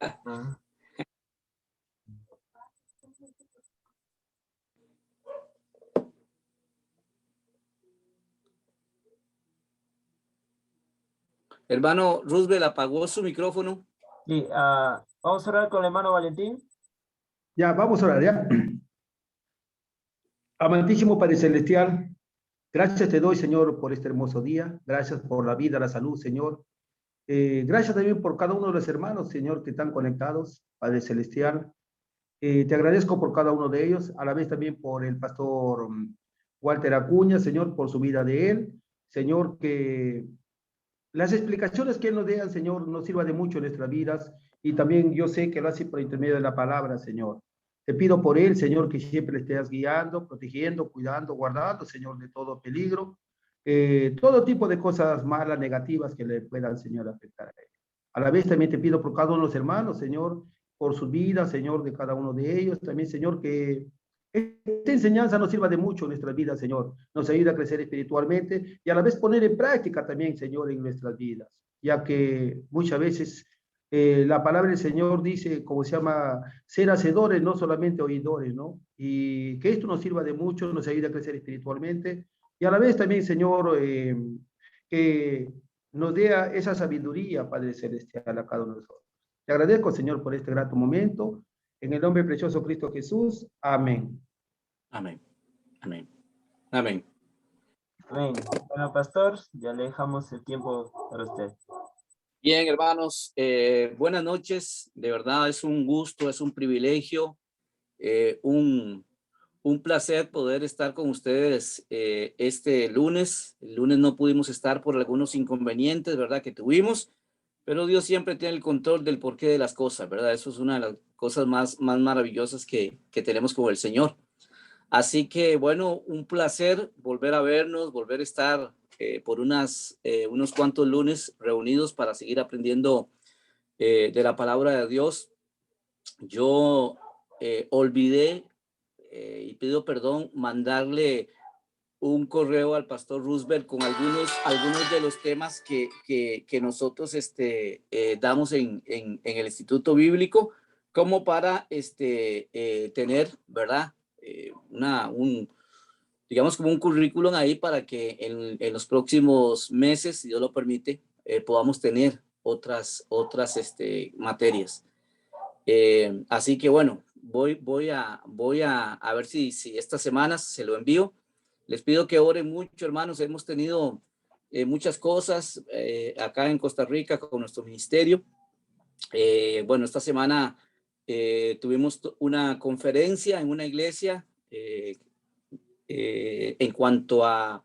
Ah. Hermano Roosevelt, ¿apagó su micrófono? Sí, vamos a orar con el hermano Valentín. Ya, vamos a orar, ya. Amantísimo Padre Celestial, gracias te doy, Señor, por este hermoso día. Gracias por la vida, la salud, Señor. Gracias también por cada uno de los hermanos, Señor, que están conectados, Padre Celestial. Te agradezco por cada uno de ellos, a la vez también por el pastor Walter Acuña, Señor, por su vida de él. Señor, que las explicaciones que Él nos dé, Señor, nos sirva de mucho en nuestras vidas y también yo sé que lo hace por intermedio de la palabra, Señor. Te pido por Él, Señor, que siempre le estés guiando, protegiendo, cuidando, guardando, Señor, de todo peligro, todo tipo de cosas malas, negativas que le puedan, Señor, afectar a Él. A la vez también te pido por cada uno de los hermanos, Señor, por sus vidas, Señor, de cada uno de ellos. También, Señor, que esta enseñanza nos sirva de mucho en nuestras vidas, Señor. Nos ayuda a crecer espiritualmente y a la vez poner en práctica también, Señor, en nuestras vidas. Ya que muchas veces la palabra del Señor dice, como se llama, ser hacedores, no solamente oidores, ¿no? Y que esto nos sirva de mucho, nos ayuda a crecer espiritualmente y a la vez también, Señor, que nos dé esa sabiduría, Padre Celestial, a cada uno de nosotros. Te agradezco, Señor, por este grato momento. En el nombre precioso Cristo Jesús. Amén. Amén. Amén. Amén. Amén. Bueno, pastor, ya le dejamos el tiempo para usted. Bien, hermanos, buenas noches. De verdad es un gusto, es un privilegio, un placer poder estar con ustedes este lunes. El lunes no pudimos estar por algunos inconvenientes, ¿verdad? Que tuvimos, pero Dios siempre tiene el control del porqué de las cosas, ¿verdad? Eso es una de las cosas más maravillosas que tenemos con el Señor. Así que, bueno, un placer volver a vernos, volver a estar por unos cuantos lunes reunidos para seguir aprendiendo de la palabra de Dios. Yo olvidé y pido perdón mandarle un correo al pastor Roosevelt con algunos de los temas que nosotros damos en el Instituto Bíblico, como para tener, ¿verdad? Digamos como un currículum ahí para que en los próximos meses, si Dios lo permite, podamos tener otras materias. Así que bueno, voy a ver si estas semanas se lo envío. Les pido que oren mucho, hermanos. Hemos tenido muchas cosas acá en Costa Rica con nuestro ministerio. Bueno, esta semana tuvimos una conferencia en una iglesia en cuanto a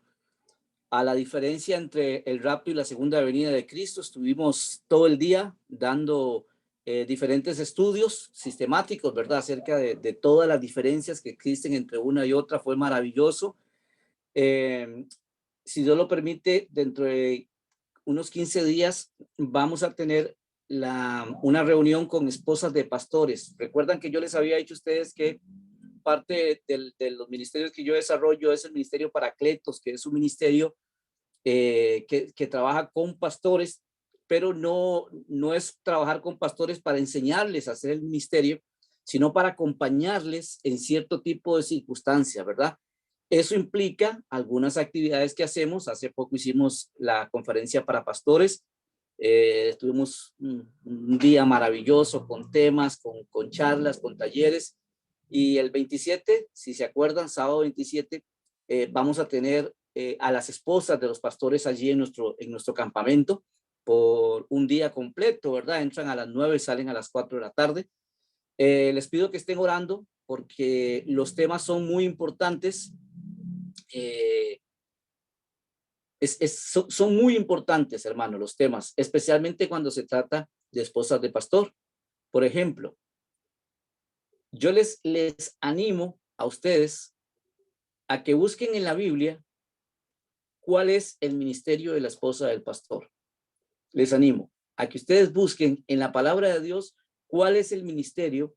la diferencia entre el rapto y la segunda venida de Cristo. Estuvimos todo el día dando diferentes estudios sistemáticos, ¿verdad? Acerca de todas las diferencias que existen entre una y otra. Fue maravilloso. Si Dios lo permite, dentro de unos 15 días vamos a tener una reunión con esposas de pastores. Recuerdan que yo les había dicho a ustedes que parte de los ministerios que yo desarrollo es el Ministerio Paracletos, que es un ministerio que trabaja con pastores, pero no es trabajar con pastores para enseñarles a hacer el ministerio, sino para acompañarles en cierto tipo de circunstancias, ¿verdad? Eso implica algunas actividades que hacemos. Hace poco hicimos la conferencia para pastores. Tuvimos un día maravilloso con temas, con charlas, con talleres. Y el 27, si se acuerdan, sábado 27, vamos a tener a las esposas de los pastores allí en nuestro campamento por un día completo, ¿verdad? Entran a las 9, salen a las 4 de la tarde. Les pido que estén orando porque los temas son muy importantes. Son muy importantes, hermano, los temas, especialmente cuando se trata de esposas de pastor. Por ejemplo, yo les animo a ustedes a que busquen en la Biblia cuál es el ministerio de la esposa del pastor. Les animo a que ustedes busquen en la palabra de Dios cuál es el ministerio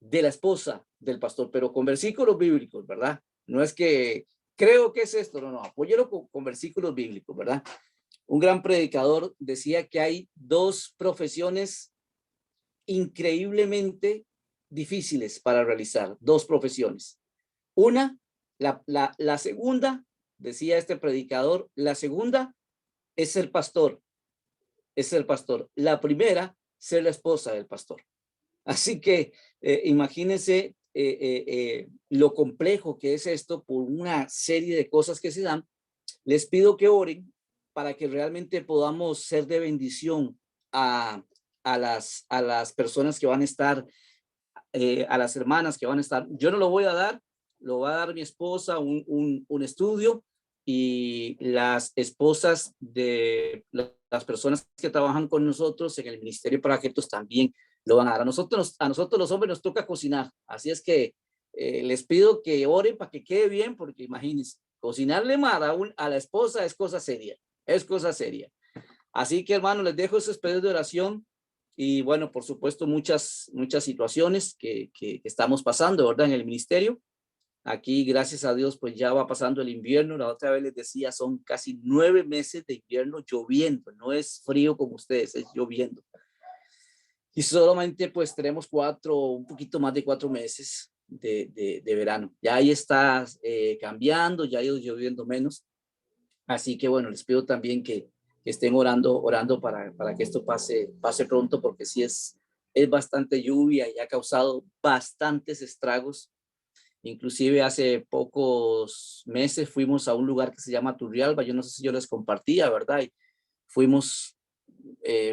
de la esposa del pastor, pero con versículos bíblicos, ¿verdad? No es que creo que es esto, no, apóyelo con versículos bíblicos, ¿verdad? Un gran predicador decía que hay dos profesiones increíblemente difíciles para realizar, dos profesiones. Una, la segunda, decía este predicador, la segunda es ser pastor, es ser pastor. La primera, ser la esposa del pastor. Así que imagínense lo complejo que es esto por una serie de cosas que se dan. Les pido que oren para que realmente podamos ser de bendición a las personas que van a estar, a las hermanas que van a estar. Yo no lo voy a dar, lo va a dar mi esposa, un estudio, y las esposas de las personas que trabajan con nosotros en el Ministerio para Objetos también lo van a dar. A nosotros los hombres nos toca cocinar, así es que les pido que oren para que quede bien, porque imagínense, cocinarle mal a la esposa es cosa seria, es cosa seria. Así que, hermano, les dejo esos pedidos de oración. Y bueno, por supuesto, muchas situaciones que estamos pasando, ¿verdad? En el ministerio. Aquí, gracias a Dios, pues ya va pasando el invierno. La otra vez les decía, son casi 9 meses de invierno lloviendo. No es frío como ustedes, es lloviendo. Y solamente pues tenemos un poquito más de 4 meses de verano. Ya ahí está cambiando, ya ha ido lloviendo menos. Así que bueno, les pido también que estén orando para que esto pase pronto, porque sí es bastante lluvia y ha causado bastantes estragos. Inclusive hace pocos meses fuimos a un lugar que se llama Turrialba. Yo no sé si yo les compartía, ¿verdad? Y fuimos,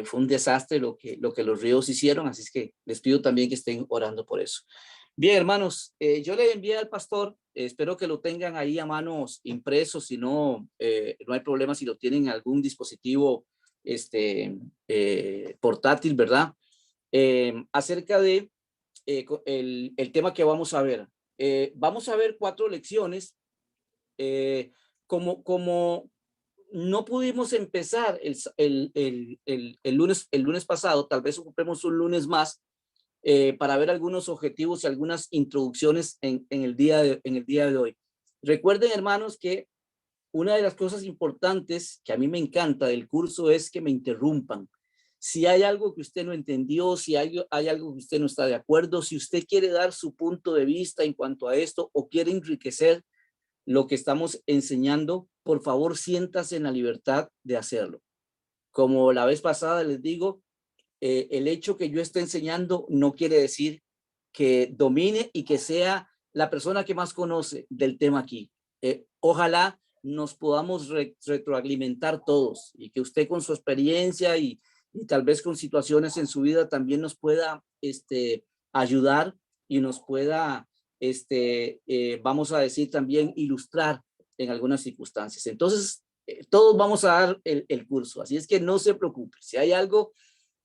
fue un desastre lo que los ríos hicieron, así es que les pido también que estén orando por eso. Bien, hermanos, yo le envié al pastor, espero que lo tengan ahí a manos impresos, si no, no hay problema si lo tienen en algún dispositivo portátil, ¿verdad? Acerca de el tema que vamos a ver. Vamos a ver 4 lecciones. Como no pudimos empezar el lunes pasado, tal vez ocupemos un lunes más para ver algunos objetivos y algunas introducciones en el día de hoy. Recuerden, hermanos, que una de las cosas importantes que a mí me encanta del curso es que me interrumpan. Si hay algo que usted no entendió, si hay algo que usted no está de acuerdo, si usted quiere dar su punto de vista en cuanto a esto o quiere enriquecer lo que estamos enseñando, por favor, siéntase en la libertad de hacerlo. Como la vez pasada les digo, el hecho que yo esté enseñando no quiere decir que domine y que sea la persona que más conoce del tema aquí. Ojalá nos podamos retroalimentar todos y que usted con su experiencia y tal vez con situaciones en su vida también nos pueda ayudar y nos pueda, vamos a decir también, ilustrar en algunas circunstancias. Entonces, todos vamos a dar el curso, así es que no se preocupe. Si hay algo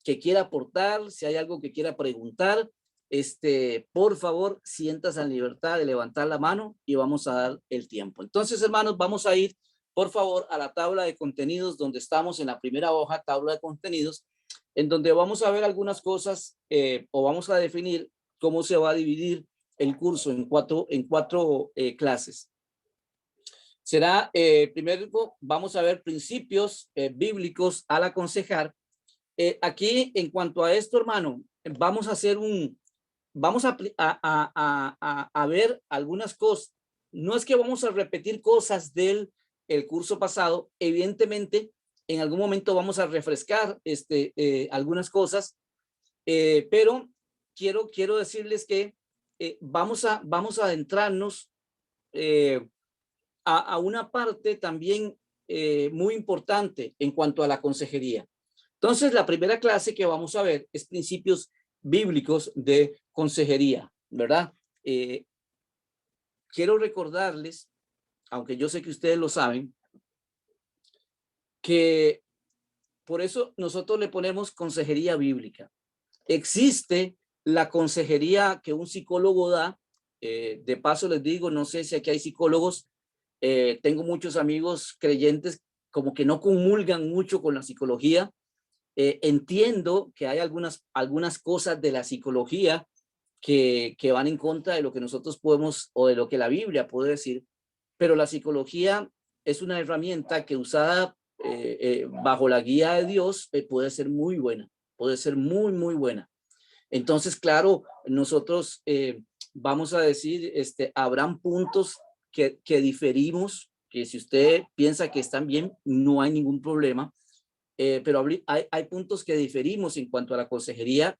que quiera aportar, si hay algo que quiera preguntar, por favor, siéntase en libertad de levantar la mano y vamos a dar el tiempo. Entonces, hermanos, vamos a ir, por favor, a la tabla de contenidos, donde estamos en la primera hoja, tabla de contenidos, en donde vamos a ver algunas cosas o vamos a definir cómo se va a dividir el curso en cuatro clases. Será, primero, vamos a ver principios bíblicos al aconsejar. Aquí, en cuanto a esto, hermano, vamos a hacer vamos a ver algunas cosas. No es que vamos a repetir cosas del curso pasado. Evidentemente, en algún momento vamos a refrescar algunas cosas, pero quiero decirles que vamos a adentrarnos a una parte también muy importante en cuanto a la consejería. Entonces, la primera clase que vamos a ver es principios bíblicos de consejería, ¿verdad? Quiero recordarles, aunque yo sé que ustedes lo saben, que por eso nosotros le ponemos consejería bíblica. Existe la consejería que un psicólogo da. De paso les digo, no sé si aquí hay psicólogos. Tengo muchos amigos creyentes como que no comulgan mucho con la psicología. Entiendo que hay algunas cosas de la psicología que van en contra de lo que nosotros podemos o de lo que la Biblia puede decir, pero la psicología es una herramienta que usada bajo la guía de Dios puede ser muy buena, puede ser muy, muy buena. Entonces, claro, nosotros vamos a decir, habrán puntos que diferimos, que si usted piensa que están bien, no hay ningún problema, pero hay puntos que diferimos en cuanto a la consejería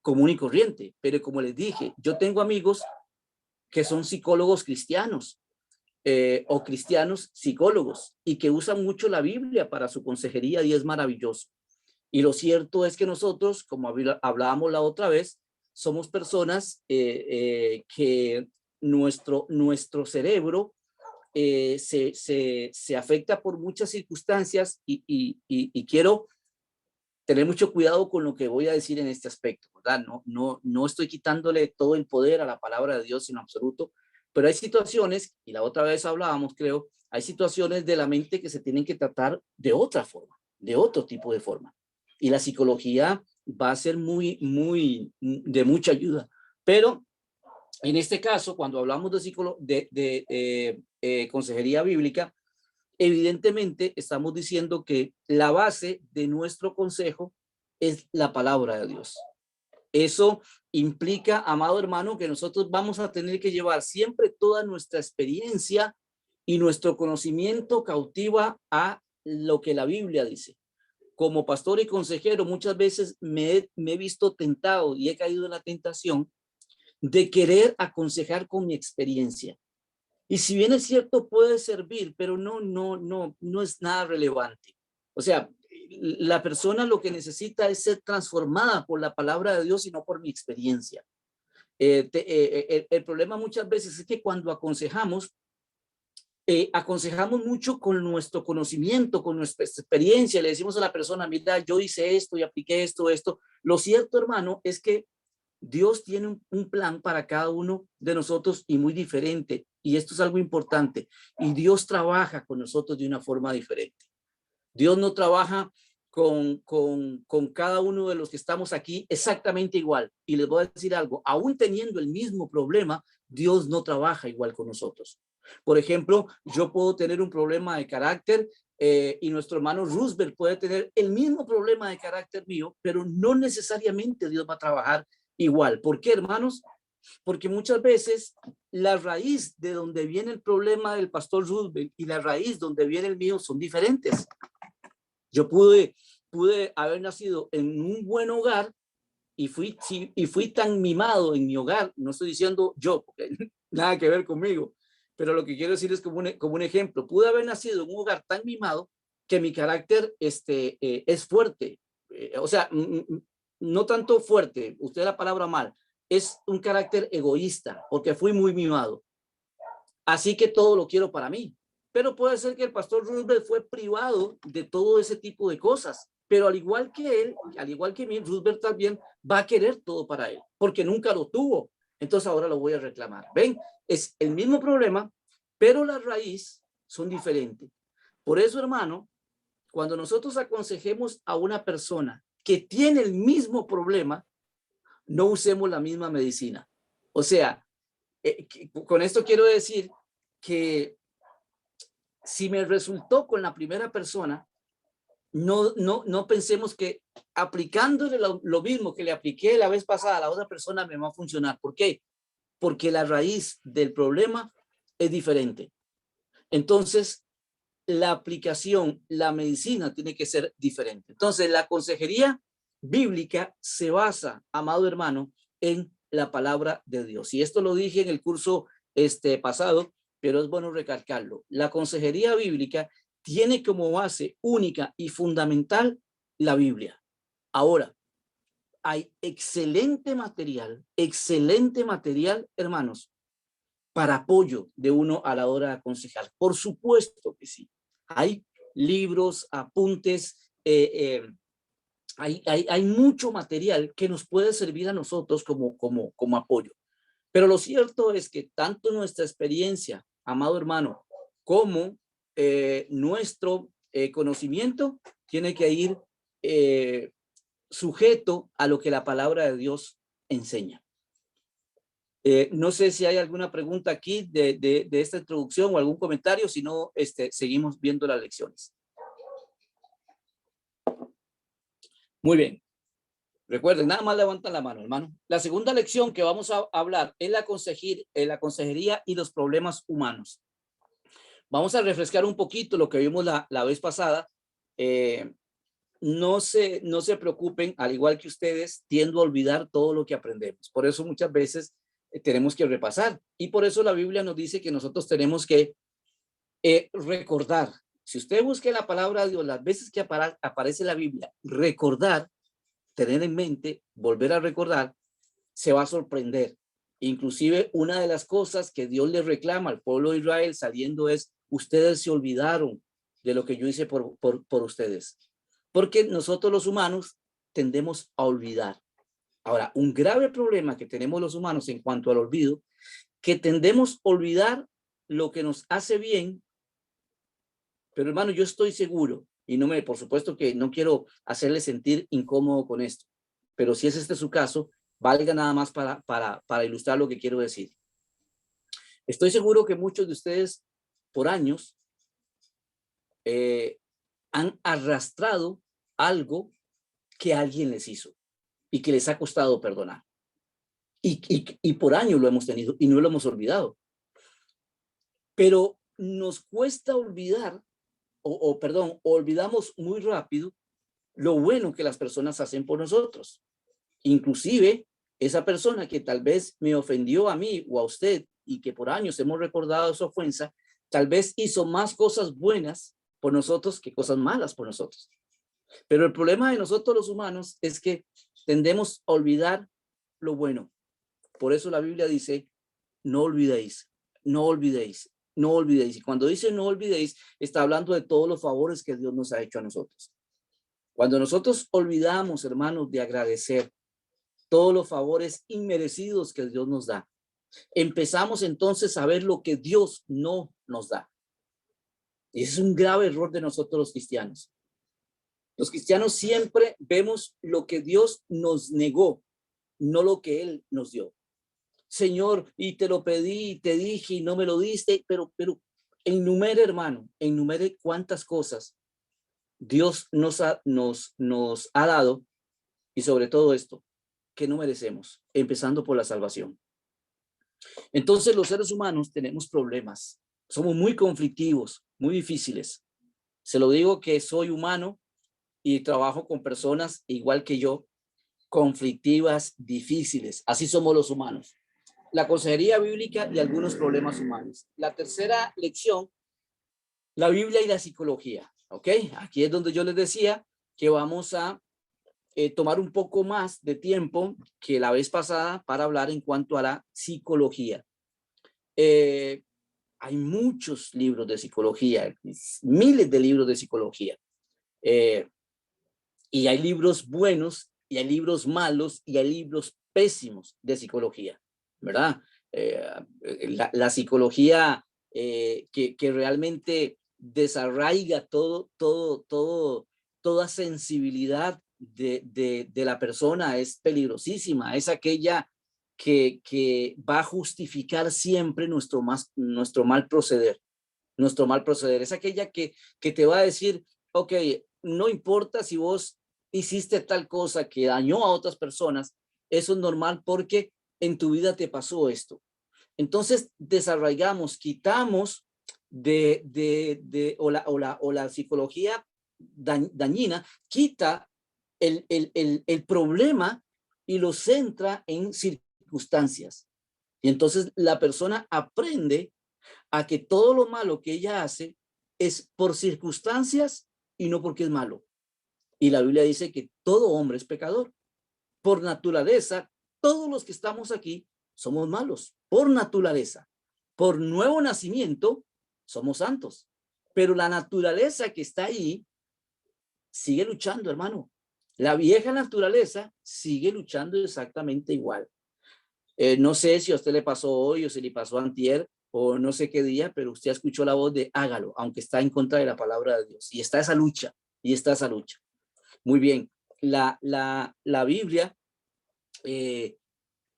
común y corriente. Pero como les dije, yo tengo amigos que son psicólogos cristianos o cristianos psicólogos y que usan mucho la Biblia para su consejería y es maravilloso. Y lo cierto es que nosotros, como hablábamos la otra vez, somos personas que nuestro cerebro se afecta por muchas circunstancias y quiero tener mucho cuidado con lo que voy a decir en este aspecto, ¿verdad? No estoy quitándole todo el poder a la palabra de Dios en absoluto, pero hay situaciones, y la otra vez hablábamos, creo, hay situaciones de la mente que se tienen que tratar de otra forma, de otro tipo de forma. Y la psicología va a ser de mucha ayuda. Pero en este caso, cuando hablamos de consejería bíblica, evidentemente estamos diciendo que la base de nuestro consejo es la palabra de Dios. Eso implica, amado hermano, que nosotros vamos a tener que llevar siempre toda nuestra experiencia y nuestro conocimiento cautiva a lo que la Biblia dice. Como pastor y consejero, muchas veces me he visto tentado y he caído en la tentación de querer aconsejar con mi experiencia. Y si bien es cierto, puede servir, pero no es nada relevante. O sea, la persona lo que necesita es ser transformada por la palabra de Dios y no por mi experiencia. El problema muchas veces es que cuando aconsejamos mucho con nuestro conocimiento, con nuestra experiencia. Le decimos a la persona, mira, yo hice esto y apliqué esto. Lo cierto, hermano, es que Dios tiene un plan para cada uno de nosotros y muy diferente. Y esto es algo importante. Y Dios trabaja con nosotros de una forma diferente. Dios no trabaja con cada uno de los que estamos aquí exactamente igual. Y les voy a decir algo, aún teniendo el mismo problema, Dios no trabaja igual con nosotros. Por ejemplo, yo puedo tener un problema de carácter y nuestro hermano Roosevelt puede tener el mismo problema de carácter mío, pero no necesariamente Dios va a trabajar igual. ¿Por qué, hermanos? Porque muchas veces la raíz de donde viene el problema del pastor Roosevelt y la raíz donde viene el mío son diferentes. Yo pude haber nacido en un buen hogar y fui tan mimado en mi hogar. No estoy diciendo yo, porque nada que ver conmigo, pero lo que quiero decir es como un ejemplo. Pude haber nacido en un hogar tan mimado que mi carácter es fuerte. O sea, no tanto fuerte, usted la palabra mal, es un carácter egoísta, porque fui muy mimado. Así que todo lo quiero para mí. Pero puede ser que el pastor Roosevelt fue privado de todo ese tipo de cosas. Pero al igual que él, al igual que mí, Roosevelt también va a querer todo para él, porque nunca lo tuvo. Entonces ahora lo voy a reclamar. ¿Ven? Es el mismo problema, pero la raíz son diferentes. Por eso, hermano, cuando nosotros aconsejemos a una persona que tiene el mismo problema, no usemos la misma medicina. O sea, con esto quiero decir que si me resultó con la primera persona, no pensemos que aplicándole lo mismo que le apliqué la vez pasada a la otra persona me va a funcionar. ¿Por qué? Porque la raíz del problema es diferente. Entonces, la aplicación, la medicina tiene que ser diferente. Entonces, la consejería bíblica se basa, amado hermano, en la palabra de Dios. Y esto lo dije en el curso pasado, pero es bueno recalcarlo. La consejería bíblica tiene como base única y fundamental la Biblia. Ahora, hay excelente material, hermanos, para apoyo de uno a la hora de aconsejar. Por supuesto que sí. Hay libros, apuntes, hay mucho material que nos puede servir a nosotros como apoyo. Pero lo cierto es que tanto nuestra experiencia, amado hermano, como nuestro conocimiento tiene que ir sujeto a lo que la palabra de Dios enseña. No sé si hay alguna pregunta aquí de esta introducción o algún comentario, si no, seguimos viendo las lecciones. Muy bien. Recuerden, nada más levantan la mano, hermano. La segunda lección que vamos a hablar es la consejería y los problemas humanos. Vamos a refrescar un poquito lo que vimos la vez pasada. No se preocupen, al igual que ustedes, tiendo a olvidar todo lo que aprendemos. Por eso muchas veces tenemos que repasar. Y por eso la Biblia nos dice que nosotros tenemos que recordar. Si usted busca en la palabra de Dios, las veces que aparece la Biblia, recordar, tener en mente, volver a recordar, se va a sorprender. Inclusive una de las cosas que Dios le reclama al pueblo de Israel saliendo es, ustedes se olvidaron de lo que yo hice por ustedes. Porque nosotros los humanos tendemos a olvidar. Ahora, un grave problema que tenemos los humanos en cuanto al olvido, que tendemos a olvidar lo que nos hace bien. Pero hermano, yo estoy seguro, y por supuesto que no quiero hacerle sentir incómodo con esto, pero si es este su caso, valga nada más para ilustrar lo que quiero decir. Estoy seguro que muchos de ustedes por años han arrastrado algo que alguien les hizo y que les ha costado perdonar. Y por años lo hemos tenido y no lo hemos olvidado. Pero nos cuesta olvidar, olvidamos muy rápido lo bueno que las personas hacen por nosotros. Inclusive esa persona que tal vez me ofendió a mí o a usted y que por años hemos recordado su ofensa, tal vez hizo más cosas buenas por nosotros que cosas malas por nosotros. Pero el problema de nosotros los humanos es que tendemos a olvidar lo bueno. Por eso la Biblia dice, no olvidéis, no olvidéis, no olvidéis. Y cuando dice no olvidéis, está hablando de todos los favores que Dios nos ha hecho a nosotros. Cuando nosotros olvidamos, hermanos, de agradecer todos los favores inmerecidos que Dios nos da, empezamos entonces a ver lo que Dios no nos da. Y ese es un grave error de nosotros los cristianos. Los cristianos siempre vemos lo que Dios nos negó, no lo que Él nos dio. Señor, y te lo pedí, te dije y no me lo diste, pero enumere, hermano, enumere cuántas cosas Dios nos ha dado y sobre todo esto, que no merecemos, empezando por la salvación. Entonces los seres humanos tenemos problemas, somos muy conflictivos, muy difíciles. Se lo digo que soy humano y trabajo con personas igual que yo, conflictivas, difíciles. Así somos los humanos. La consejería bíblica y algunos problemas humanos. La tercera lección, la Biblia y la psicología. ¿Ok? Aquí es donde yo les decía que vamos a tomar un poco más de tiempo que la vez pasada para hablar en cuanto a la psicología. Hay muchos libros de psicología, miles de libros de psicología. Y hay libros buenos, y hay libros malos, y hay libros pésimos de psicología, ¿verdad? La psicología que realmente desarraiga toda sensibilidad de la persona es peligrosísima. Es aquella que va a justificar siempre nuestro mal proceder. Nuestro mal proceder. Es aquella que te va a decir, ok, no importa si vos hiciste tal cosa que dañó a otras personas, eso es normal porque en tu vida te pasó esto. Entonces desarraigamos, quitamos o la psicología dañina, quita el problema y lo centra en circunstancias. Y entonces la persona aprende a que todo lo malo que ella hace es por circunstancias y no porque es malo. Y la Biblia dice que todo hombre es pecador. Por naturaleza, todos los que estamos aquí somos malos. Por naturaleza. Por nuevo nacimiento, somos santos. Pero la naturaleza que está ahí sigue luchando, hermano. La vieja naturaleza sigue luchando exactamente igual. No sé si a usted le pasó hoy o si le pasó antier o no sé qué día, pero usted escuchó la voz de hágalo, aunque está en contra de la palabra de Dios. Y está esa lucha, Muy bien, la Biblia,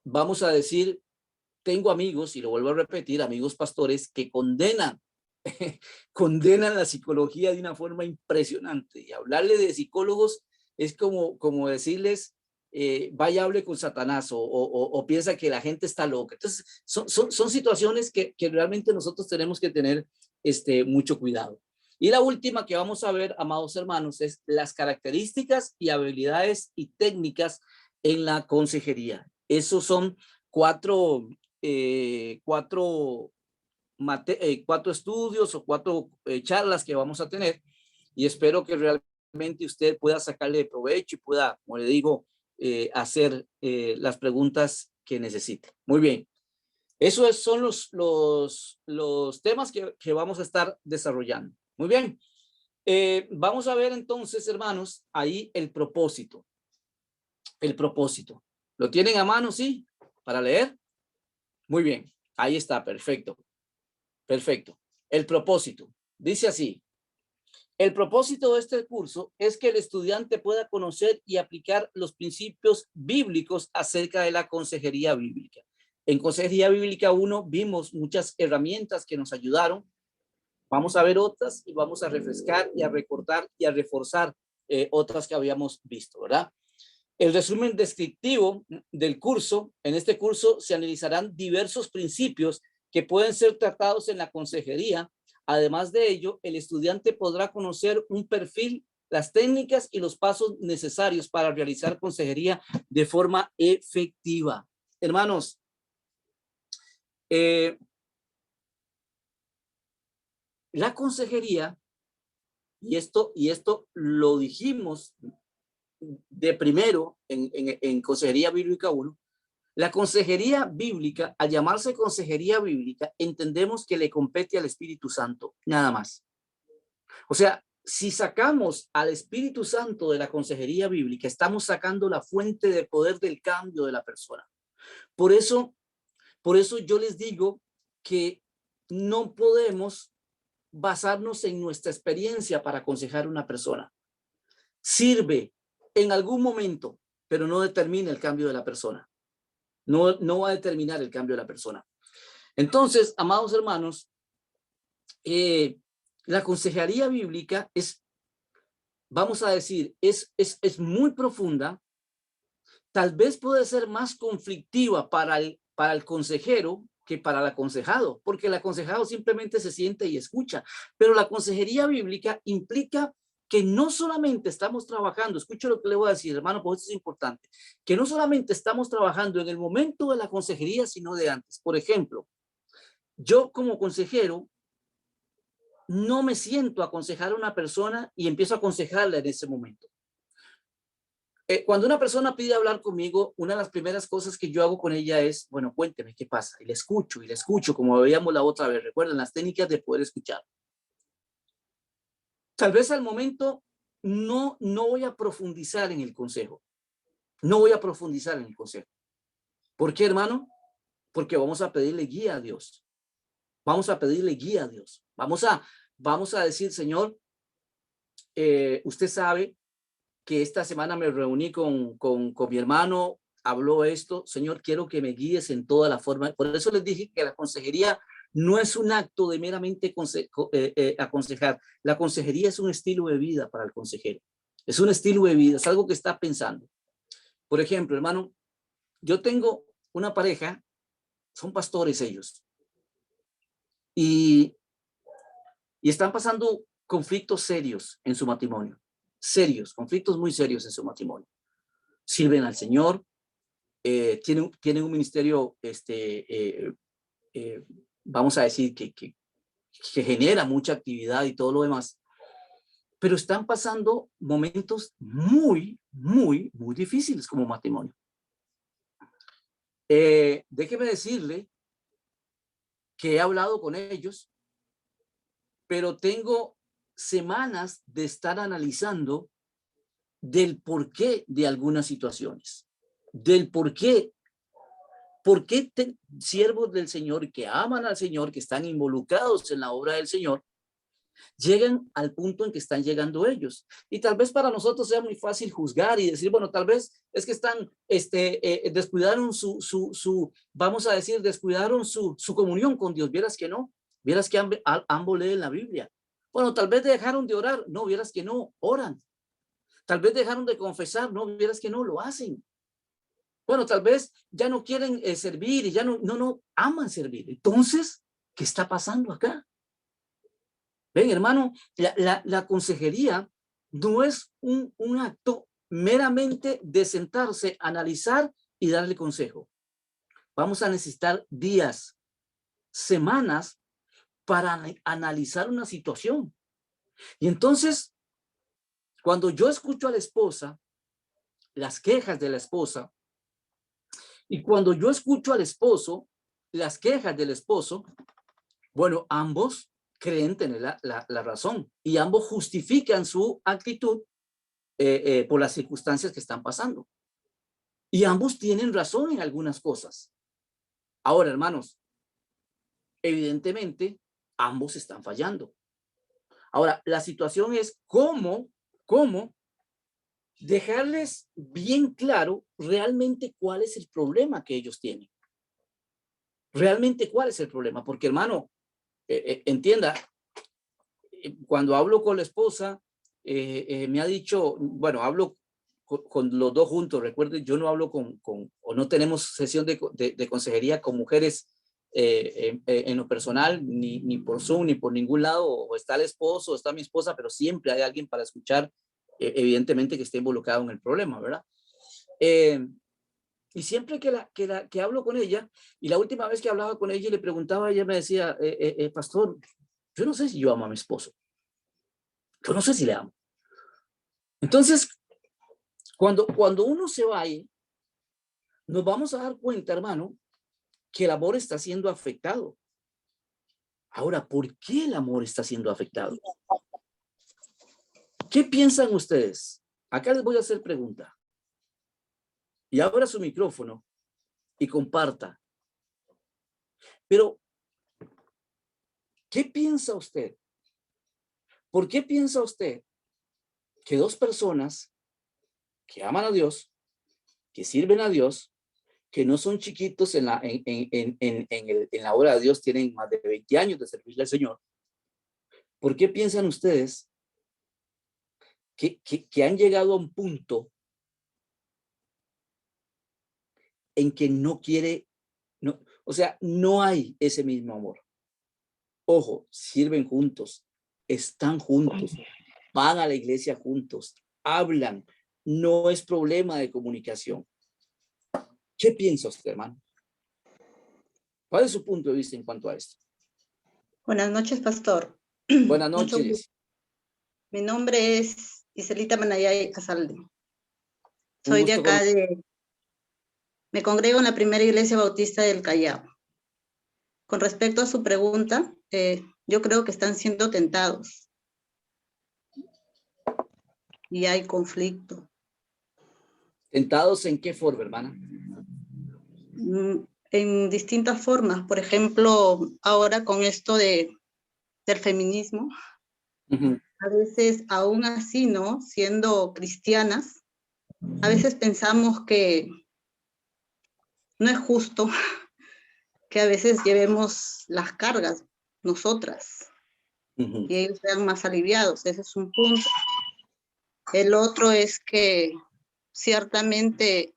vamos a decir, tengo amigos, y lo vuelvo a repetir, amigos pastores que condenan la psicología de una forma impresionante. Y hablarle de psicólogos es como decirles, vaya a hable con Satanás o piensa que la gente está loca. Entonces, son situaciones que realmente nosotros tenemos que tener mucho cuidado. Y la última que vamos a ver, amados hermanos, es las características y habilidades y técnicas en la consejería. Esos son cuatro estudios o cuatro charlas que vamos a tener, y espero que realmente usted pueda sacarle provecho y pueda, como le digo, hacer las preguntas que necesite. Muy bien. Esos son los temas que vamos a estar desarrollando. Muy bien. Vamos a ver entonces, hermanos, ahí el propósito. El propósito. ¿Lo tienen a mano, sí? ¿Para leer? Muy bien. Ahí está. Perfecto. Perfecto. El propósito. Dice así. El propósito de este curso es que el estudiante pueda conocer y aplicar los principios bíblicos acerca de la consejería bíblica. En Consejería Bíblica 1 vimos muchas herramientas que nos ayudaron. Vamos a ver otras y vamos a refrescar y a recortar y a reforzar otras que habíamos visto, ¿verdad? El resumen descriptivo del curso. En este curso se analizarán diversos principios que pueden ser tratados en la consejería. Además de ello, el estudiante podrá conocer un perfil, las técnicas y los pasos necesarios para realizar consejería de forma efectiva. Hermanos, la consejería, y esto lo dijimos de primero en Consejería Bíblica 1, la consejería bíblica, al llamarse consejería bíblica, entendemos que le compete al Espíritu Santo, nada más. O sea, si sacamos al Espíritu Santo de la consejería bíblica, estamos sacando la fuente de poder del cambio de la persona. Por eso yo les digo que no podemos basarnos en nuestra experiencia para aconsejar a una persona. Sirve en algún momento, pero no determina el cambio de la persona. No va a determinar el cambio de la persona. Entonces, amados hermanos, la consejería bíblica es, vamos a decir, es muy profunda. Tal vez puede ser más conflictiva para el consejero que para el aconsejado, porque el aconsejado simplemente se siente y escucha. Pero la consejería bíblica implica que no solamente estamos trabajando, escucho lo que le voy a decir, hermano, porque esto es importante, que no solamente estamos trabajando en el momento de la consejería, sino de antes. Por ejemplo, yo como consejero no me siento a aconsejar a una persona y empiezo a aconsejarla en ese momento. Cuando una persona pide hablar conmigo, una de las primeras cosas que yo hago con ella es, bueno, cuénteme qué pasa. Y le escucho, como veíamos la otra vez. Recuerden las técnicas de poder escuchar. Tal vez al momento no voy a profundizar en el consejo. No voy a profundizar en el consejo. ¿Por qué, hermano? Porque vamos a pedirle guía a Dios. Vamos a pedirle guía a Dios. Vamos a decir, Señor, usted sabe que esta semana me reuní con mi hermano, habló esto, Señor, quiero que me guíes en toda la forma. Por eso les dije que la consejería no es un acto de meramente aconsejar. La consejería es un estilo de vida para el consejero. Es un estilo de vida, es algo que está pensando. Por ejemplo, hermano, yo tengo una pareja, son pastores ellos, y están pasando conflictos serios en su matrimonio. Serios, conflictos muy serios en su matrimonio. Sirven al Señor, tienen un ministerio, vamos a decir, que genera mucha actividad y todo lo demás, pero están pasando momentos muy, muy, muy difíciles como matrimonio. Déjeme decirle que he hablado con ellos, pero tengo semanas de estar analizando del porqué de algunas situaciones, del porqué siervos del Señor que aman al Señor, que están involucrados en la obra del Señor, llegan al punto en que están llegando ellos. Y tal vez para nosotros sea muy fácil juzgar y decir, bueno, tal vez es que están, descuidaron vamos a decir, descuidaron su comunión con Dios. Vieras que no, vieras que ambos leen la Biblia. Bueno, tal vez dejaron de orar, no, vieras que no, oran. Tal vez dejaron de confesar, no, vieras que no, lo hacen. Bueno, tal vez ya no quieren servir y ya no aman servir. Entonces, ¿qué está pasando acá? Ven, hermano, la consejería no es un acto meramente de sentarse, analizar y darle consejo. Vamos a necesitar días, semanas para analizar una situación. Y entonces, cuando yo escucho a la esposa, las quejas de la esposa, y cuando yo escucho al esposo, las quejas del esposo, bueno, ambos creen tener la razón y ambos justifican su actitud por las circunstancias que están pasando. Y ambos tienen razón en algunas cosas. Ahora, hermanos, evidentemente, ambos están fallando. Ahora, la situación es cómo dejarles bien claro realmente cuál es el problema que ellos tienen. Realmente cuál es el problema. Porque, hermano, entienda, cuando hablo con la esposa, me ha dicho, bueno, hablo con los dos juntos. Recuerden, yo no hablo o no tenemos sesión de consejería con mujeres en lo personal, ni por Zoom, ni por ningún lado, o está el esposo, o está mi esposa, pero siempre hay alguien para escuchar, evidentemente que esté involucrado en el problema, ¿verdad? Y siempre que hablo con ella, y la última vez que hablaba con ella y le preguntaba, ella me decía, pastor, yo no sé si yo amo a mi esposo. Yo no sé si le amo. Entonces, cuando uno se va ahí, nos vamos a dar cuenta, hermano, que el amor está siendo afectado. Ahora, ¿por qué el amor está siendo afectado? ¿Qué piensan ustedes? Acá les voy a hacer pregunta. Y abra su micrófono y comparta. Pero, ¿qué piensa usted? ¿Por qué piensa usted que dos personas que aman a Dios, que sirven a Dios, que no son chiquitos en la obra de Dios, tienen más de 20 años de servirle al Señor, ¿por qué piensan ustedes que han llegado a un punto en que no quiere, o sea, no hay ese mismo amor? Ojo, sirven juntos, están juntos, van a la iglesia juntos, hablan, no es problema de comunicación. ¿Qué piensa usted, hermano? ¿Cuál es su punto de vista en cuanto a esto? Buenas noches, pastor. Buenas noches. Mi nombre es Iselita Manayay Azalde. Soy de acá me congrego en la primera iglesia bautista del Callao. Con respecto a su pregunta, yo creo que están siendo tentados. Y hay conflicto. ¿Tentados en qué forma, hermana? En distintas formas. Por ejemplo, ahora con esto del feminismo, a veces aún así, ¿no? Siendo cristianas, a veces pensamos que no es justo que a veces llevemos las cargas nosotras y ellos sean más aliviados. Ese es un punto. El otro es que ciertamente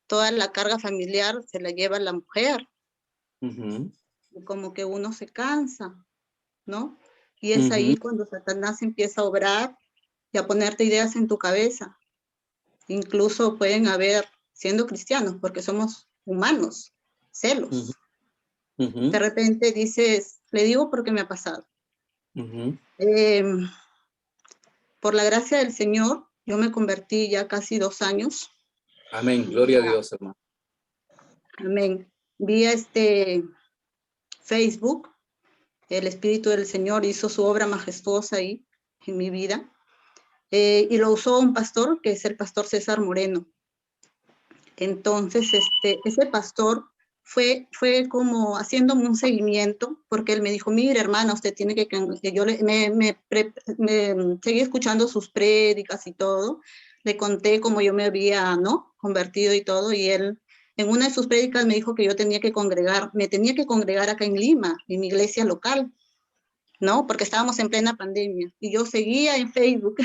toda la carga familiar se la lleva la mujer. Y como que uno se cansa, ¿no? Y es ahí cuando Satanás empieza a obrar y a ponerte ideas en tu cabeza. Incluso pueden haber, siendo cristianos, porque somos humanos, celos. De repente dices, le digo porque me ha pasado. Por la gracia del Señor, yo me convertí ya casi 2 años. Amén, gloria a Dios, hermano. Amén. Vía Facebook, el Espíritu del Señor hizo su obra majestuosa ahí, en mi vida. Y lo usó un pastor, que es el pastor César Moreno. Entonces, ese pastor fue como haciéndome un seguimiento, porque él me dijo, mire, hermana, usted tiene que yo me seguí escuchando sus prédicas y todo, le conté cómo yo me había, ¿no?, convertido y todo, y él, en una de sus prédicas me dijo que yo me tenía que congregar acá en Lima, en mi iglesia local, ¿no?, porque estábamos en plena pandemia, y yo seguía en Facebook,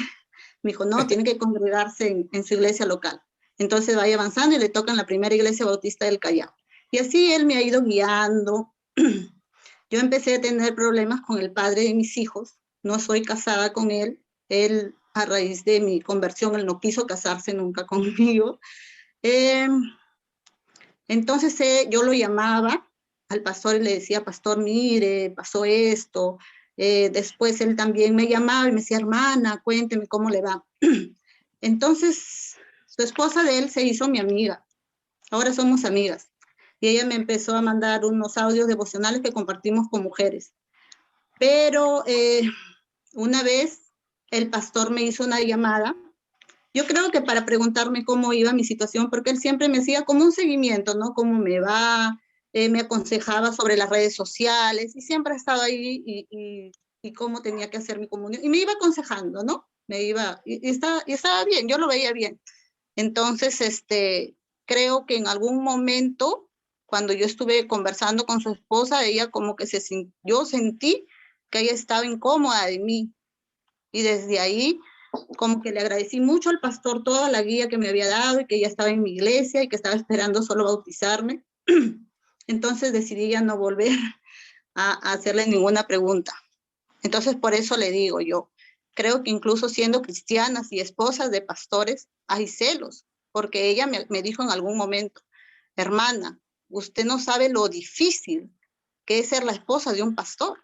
me dijo, no, tiene que congregarse en su iglesia local. Entonces vaya avanzando y le toca en la primera iglesia bautista del Callao. Y así él me ha ido guiando. Yo empecé a tener problemas con el padre de mis hijos. No soy casada con él. Él, a raíz de mi conversión, él no quiso casarse nunca conmigo. Entonces yo lo llamaba al pastor y le decía, pastor, mire, pasó esto. Después él también me llamaba y me decía, hermana, cuénteme cómo le va. Entonces, su esposa de él se hizo mi amiga. Ahora somos amigas. Y ella me empezó a mandar unos audios devocionales que compartimos con mujeres. Pero una vez el pastor me hizo una llamada, yo creo que para preguntarme cómo iba mi situación, porque él siempre me hacía como un seguimiento, ¿no? Cómo me va, me aconsejaba sobre las redes sociales, y siempre ha estado ahí y cómo tenía que hacer mi comunión. Y me iba aconsejando, ¿no? Y estaba bien, yo lo veía bien. Entonces, creo que en algún momento, cuando yo estuve conversando con su esposa, ella como que yo sentí que ella estaba incómoda de mí. Y desde ahí, como que le agradecí mucho al pastor toda la guía que me había dado y que ella estaba en mi iglesia y que estaba esperando solo bautizarme. Entonces decidí ya no volver a hacerle ninguna pregunta. Entonces por eso le digo yo, creo que incluso siendo cristianas y esposas de pastores, hay celos, porque ella me dijo en algún momento, hermana, usted no sabe lo difícil que es ser la esposa de un pastor,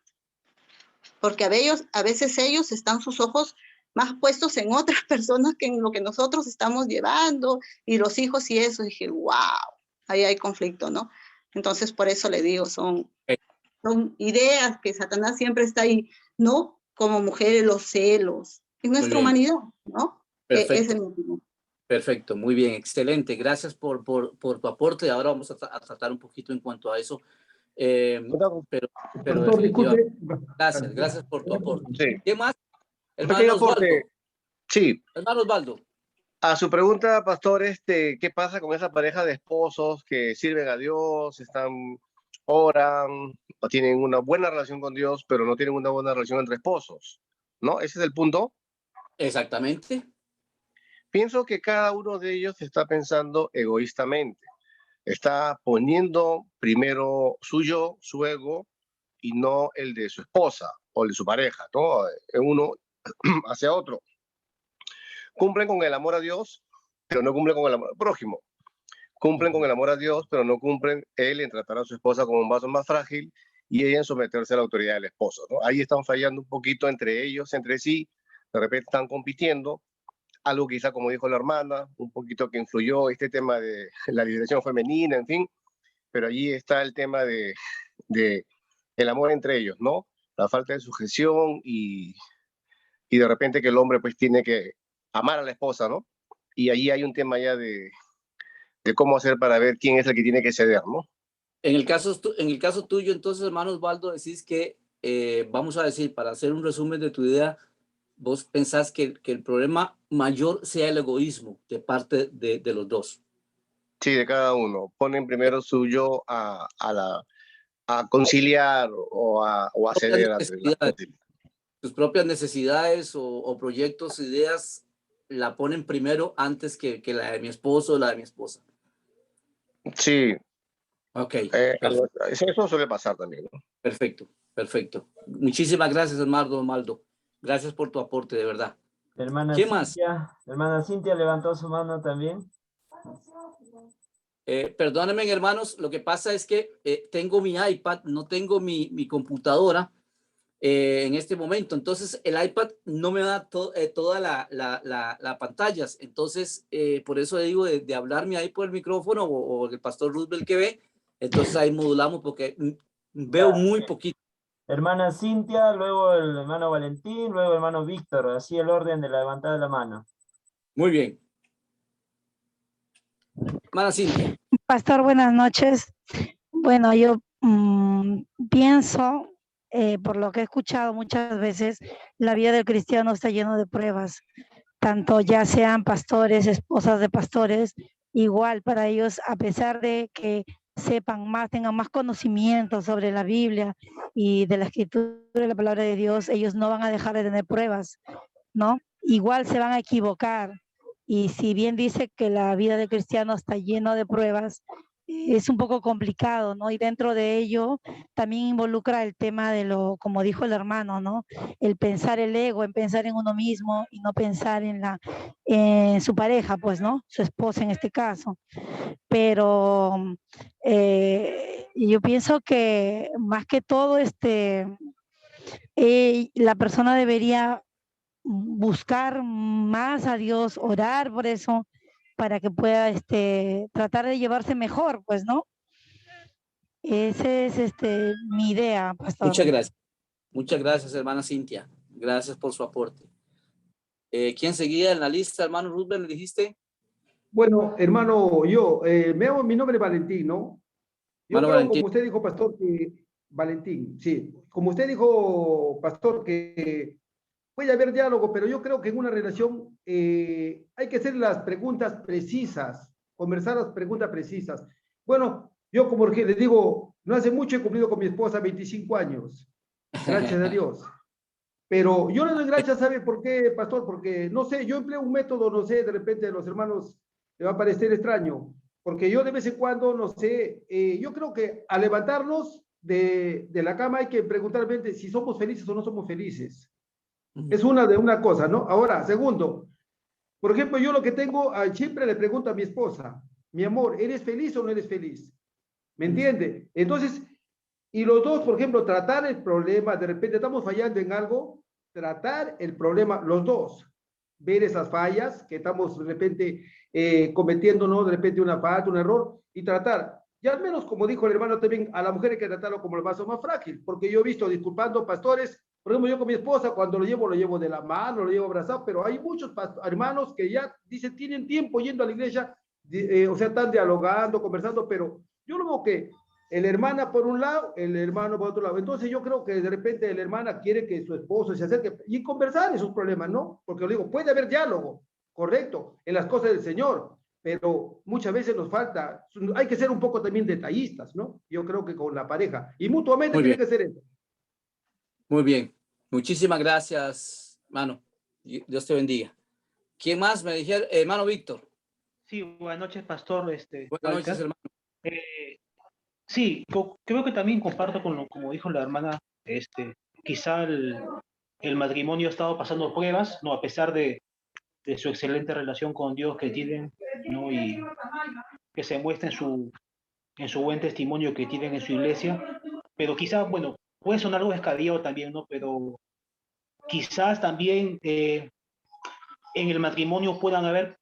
porque a veces ellos están sus ojos más puestos en otras personas que en lo que nosotros estamos llevando, y los hijos y eso. Y dije, wow, ahí hay conflicto, ¿no? Entonces por eso le digo, son ideas que Satanás siempre está ahí, ¿no? Como mujeres, los celos, es nuestra humanidad, ¿no? Perfecto. Ese es mi opinión. Perfecto, muy bien, excelente. Gracias por tu aporte. Ahora vamos a tratar un poquito en cuanto a eso. Pero definitivamente, gracias por tu aporte. Sí. ¿Qué más? Hermano Osvaldo. Sí. Hermano Osvaldo. A su pregunta, pastor, ¿qué pasa con esa pareja de esposos que sirven a Dios, oran, o tienen una buena relación con Dios, pero no tienen una buena relación entre esposos? ¿No? Ese es el punto. Exactamente. Pienso que cada uno de ellos está pensando egoístamente. Está poniendo primero su yo, su ego, y no el de su esposa o el de su pareja, ¿no? Uno hacia otro. Cumplen con el amor a Dios, pero no cumplen con el amor al prójimo. Cumplen con el amor a Dios, pero no cumplen él en tratar a su esposa como un vaso más frágil y ella en someterse a la autoridad del esposo, ¿no? Ahí están fallando un poquito entre ellos, entre sí. De repente están compitiendo. Algo quizá, como dijo la hermana, un poquito que influyó este tema de la liberación femenina, en fin. Pero allí está el tema de el amor entre ellos, ¿no? La falta de sujeción y de repente que el hombre pues tiene que amar a la esposa, ¿no? Y allí hay un tema ya de cómo hacer para ver quién es el que tiene que ceder, ¿no? En el caso tuyo, entonces, hermano Osvaldo, decís que, vamos a decir, para hacer un resumen de tu idea, vos pensás que el problema mayor sea el egoísmo de parte de los dos. Sí, de cada uno. Ponen primero su yo a conciliar o a ceder ante las posibilidades. Sus propias necesidades o proyectos, ideas, la ponen primero antes que la de mi esposo o la de mi esposa. Sí. Ok. Eso suele pasar también, ¿no? Perfecto, perfecto. Muchísimas gracias, hermano Osvaldo. Gracias por tu aporte, de verdad. Hermana ¿Qué Cintia, más? Hermana Cintia levantó su mano también. Perdónenme, hermanos, lo que pasa es que tengo mi iPad, no tengo mi computadora en este momento. Entonces, el iPad no me da toda la pantalla. Entonces, por eso digo de hablarme ahí por el micrófono o el pastor Roosevelt que ve. Entonces, ahí modulamos porque veo muy poquito. Hermana Cintia, luego el hermano Valentín, luego el hermano Víctor. Así el orden de la levantada de la mano. Muy bien. Hermana Cintia. Pastor, buenas noches. Bueno, yo pienso, por lo que he escuchado muchas veces, la vida del cristiano está lleno de pruebas, tanto ya sean pastores, esposas de pastores, igual para ellos, a pesar de que sepan más, tengan más conocimiento sobre la Biblia y de la escritura de la palabra de Dios, ellos no van a dejar de tener pruebas, ¿no? Igual se van a equivocar. Y si bien dice que la vida del cristiano está lleno de pruebas, es un poco complicado, ¿no? Y dentro de ello también involucra el tema de lo, como dijo el hermano, ¿no? El pensar el ego, en pensar en uno mismo y no pensar en su pareja, pues, ¿no? Su esposa en este caso. Pero yo pienso que más que todo, la persona debería buscar más a Dios, orar por eso, para que pueda tratar de llevarse mejor, pues, ¿no? Esa es mi idea, pastor. Muchas gracias. Muchas gracias, hermana Cintia. Gracias por su aporte. ¿Quién seguía en la lista, hermano Rubén, le dijiste? Bueno, hermano, mi nombre es Valentín, ¿no? Yo Hermano creo, Valentín. como usted dijo, pastor, que Valentín, sí, como usted dijo, pastor, que puede haber diálogo, pero yo creo que en una relación hay que hacer las preguntas precisas, conversar las preguntas precisas. Bueno, yo como que les digo, no hace mucho he cumplido con mi esposa 25 años, gracias a Dios. Pero yo le doy gracias, ¿sabe por qué, pastor? Porque, no sé, yo empleo un método, no sé, de repente a los hermanos le va a parecer extraño, porque yo de vez en cuando, no sé, yo creo que al levantarnos de la cama hay que preguntar si somos felices o no somos felices. Es una cosa, ¿no? Ahora, segundo, por ejemplo, yo lo que tengo, siempre le pregunto a mi esposa, mi amor, ¿eres feliz o no eres feliz? ¿Me entiende? Entonces, y los dos, por ejemplo, tratar el problema, de repente estamos fallando en algo, tratar el problema, los dos, ver esas fallas que estamos de repente cometiendo, ¿no? De repente una falta, un error, y tratar. Y al menos, como dijo el hermano también, a la mujer hay que tratarlo como el vaso más frágil, porque yo he visto, disculpando pastores, por ejemplo, yo con mi esposa, cuando lo llevo de la mano, lo llevo abrazado, pero hay muchos hermanos que ya dicen, tienen tiempo yendo a la iglesia, o sea, están dialogando, conversando, pero yo lo veo que el hermana por un lado, el hermano por otro lado. Entonces yo creo que de repente la hermana quiere que su esposo se acerque y conversar esos problemas, ¿no? Porque lo digo, puede haber diálogo, correcto, en las cosas del Señor, pero muchas veces nos falta, hay que ser un poco también detallistas, ¿no? Yo creo que con la pareja, y mutuamente Muy tiene bien. que ser eso. Muy bien. Muchísimas gracias, hermano. Dios te bendiga. ¿Quién más me dijeron? Hermano Víctor. Sí, buenas noches, pastor. Buenas noches, hermano. Sí, creo que también comparto con como dijo la hermana, quizá el matrimonio ha estado pasando pruebas, ¿no? A pesar de su excelente relación con Dios que tienen, ¿no? Y que se muestra en su buen testimonio que tienen en su iglesia, pero quizá, bueno, puede sonar algo descabellado también, ¿no? Pero quizás también en el matrimonio puedan haber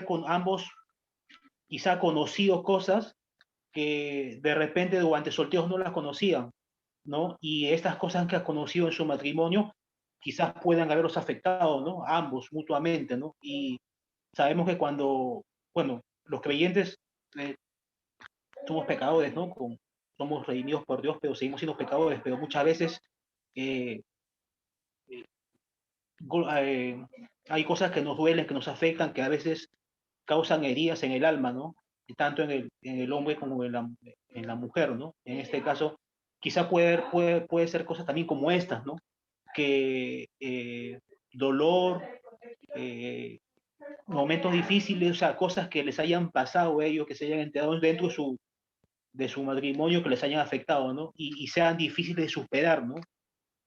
con ambos quizá conocido cosas que de repente durante solteros no las conocían, ¿no? Y estas cosas que ha conocido en su matrimonio quizás puedan haberlos afectado, ¿no? A ambos mutuamente, ¿no? Y sabemos que cuando, bueno, los creyentes somos pecadores, ¿no? Somos redimidos por Dios, pero seguimos siendo pecadores, pero muchas veces eh, hay cosas que nos duelen, que nos afectan, que a veces causan heridas en el alma, ¿no? Tanto en el hombre como en la mujer, ¿no? En este caso, quizá puede ser cosas también como estas, ¿no? Que dolor, momentos difíciles, o sea, cosas que les hayan pasado a ellos, que se hayan enterado dentro de su matrimonio, que les hayan afectado, ¿no? Y sean difíciles de superar, ¿no?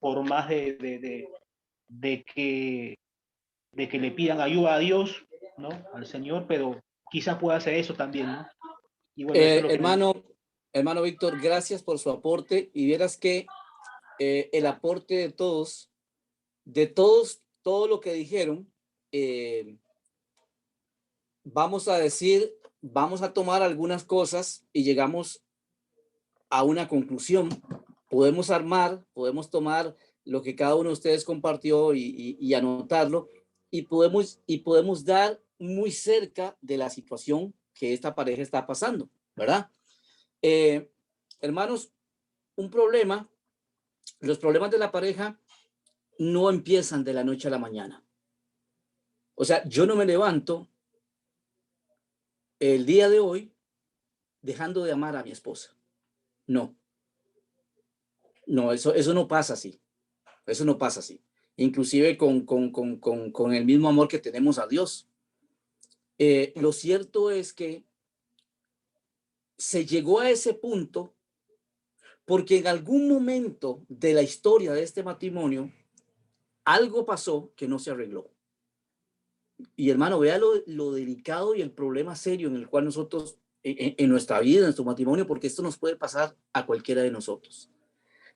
Por más de que le pidan ayuda a Dios, ¿no? Al Señor, pero quizás pueda hacer eso también, ¿no? Y bueno, eso es lo hermano Víctor, gracias por su aporte y vieras que el aporte de todos, todo lo que dijeron, vamos a tomar algunas cosas y llegamos a una conclusión. Podemos tomar lo que cada uno de ustedes compartió y anotarlo y podemos dar muy cerca de la situación que esta pareja está pasando, ¿verdad? Hermanos, los problemas de la pareja no empiezan de la noche a la mañana. O sea, yo no me levanto el día de hoy dejando de amar a mi esposa. No, eso no pasa así. Eso no pasa así. Inclusive con el mismo amor que tenemos a Dios. Lo cierto es que se llegó a ese punto porque en algún momento de la historia de este matrimonio algo pasó que no se arregló. Y hermano, vea lo delicado y el problema serio en el cual nosotros, en nuestra vida, en nuestro matrimonio, porque esto nos puede pasar a cualquiera de nosotros.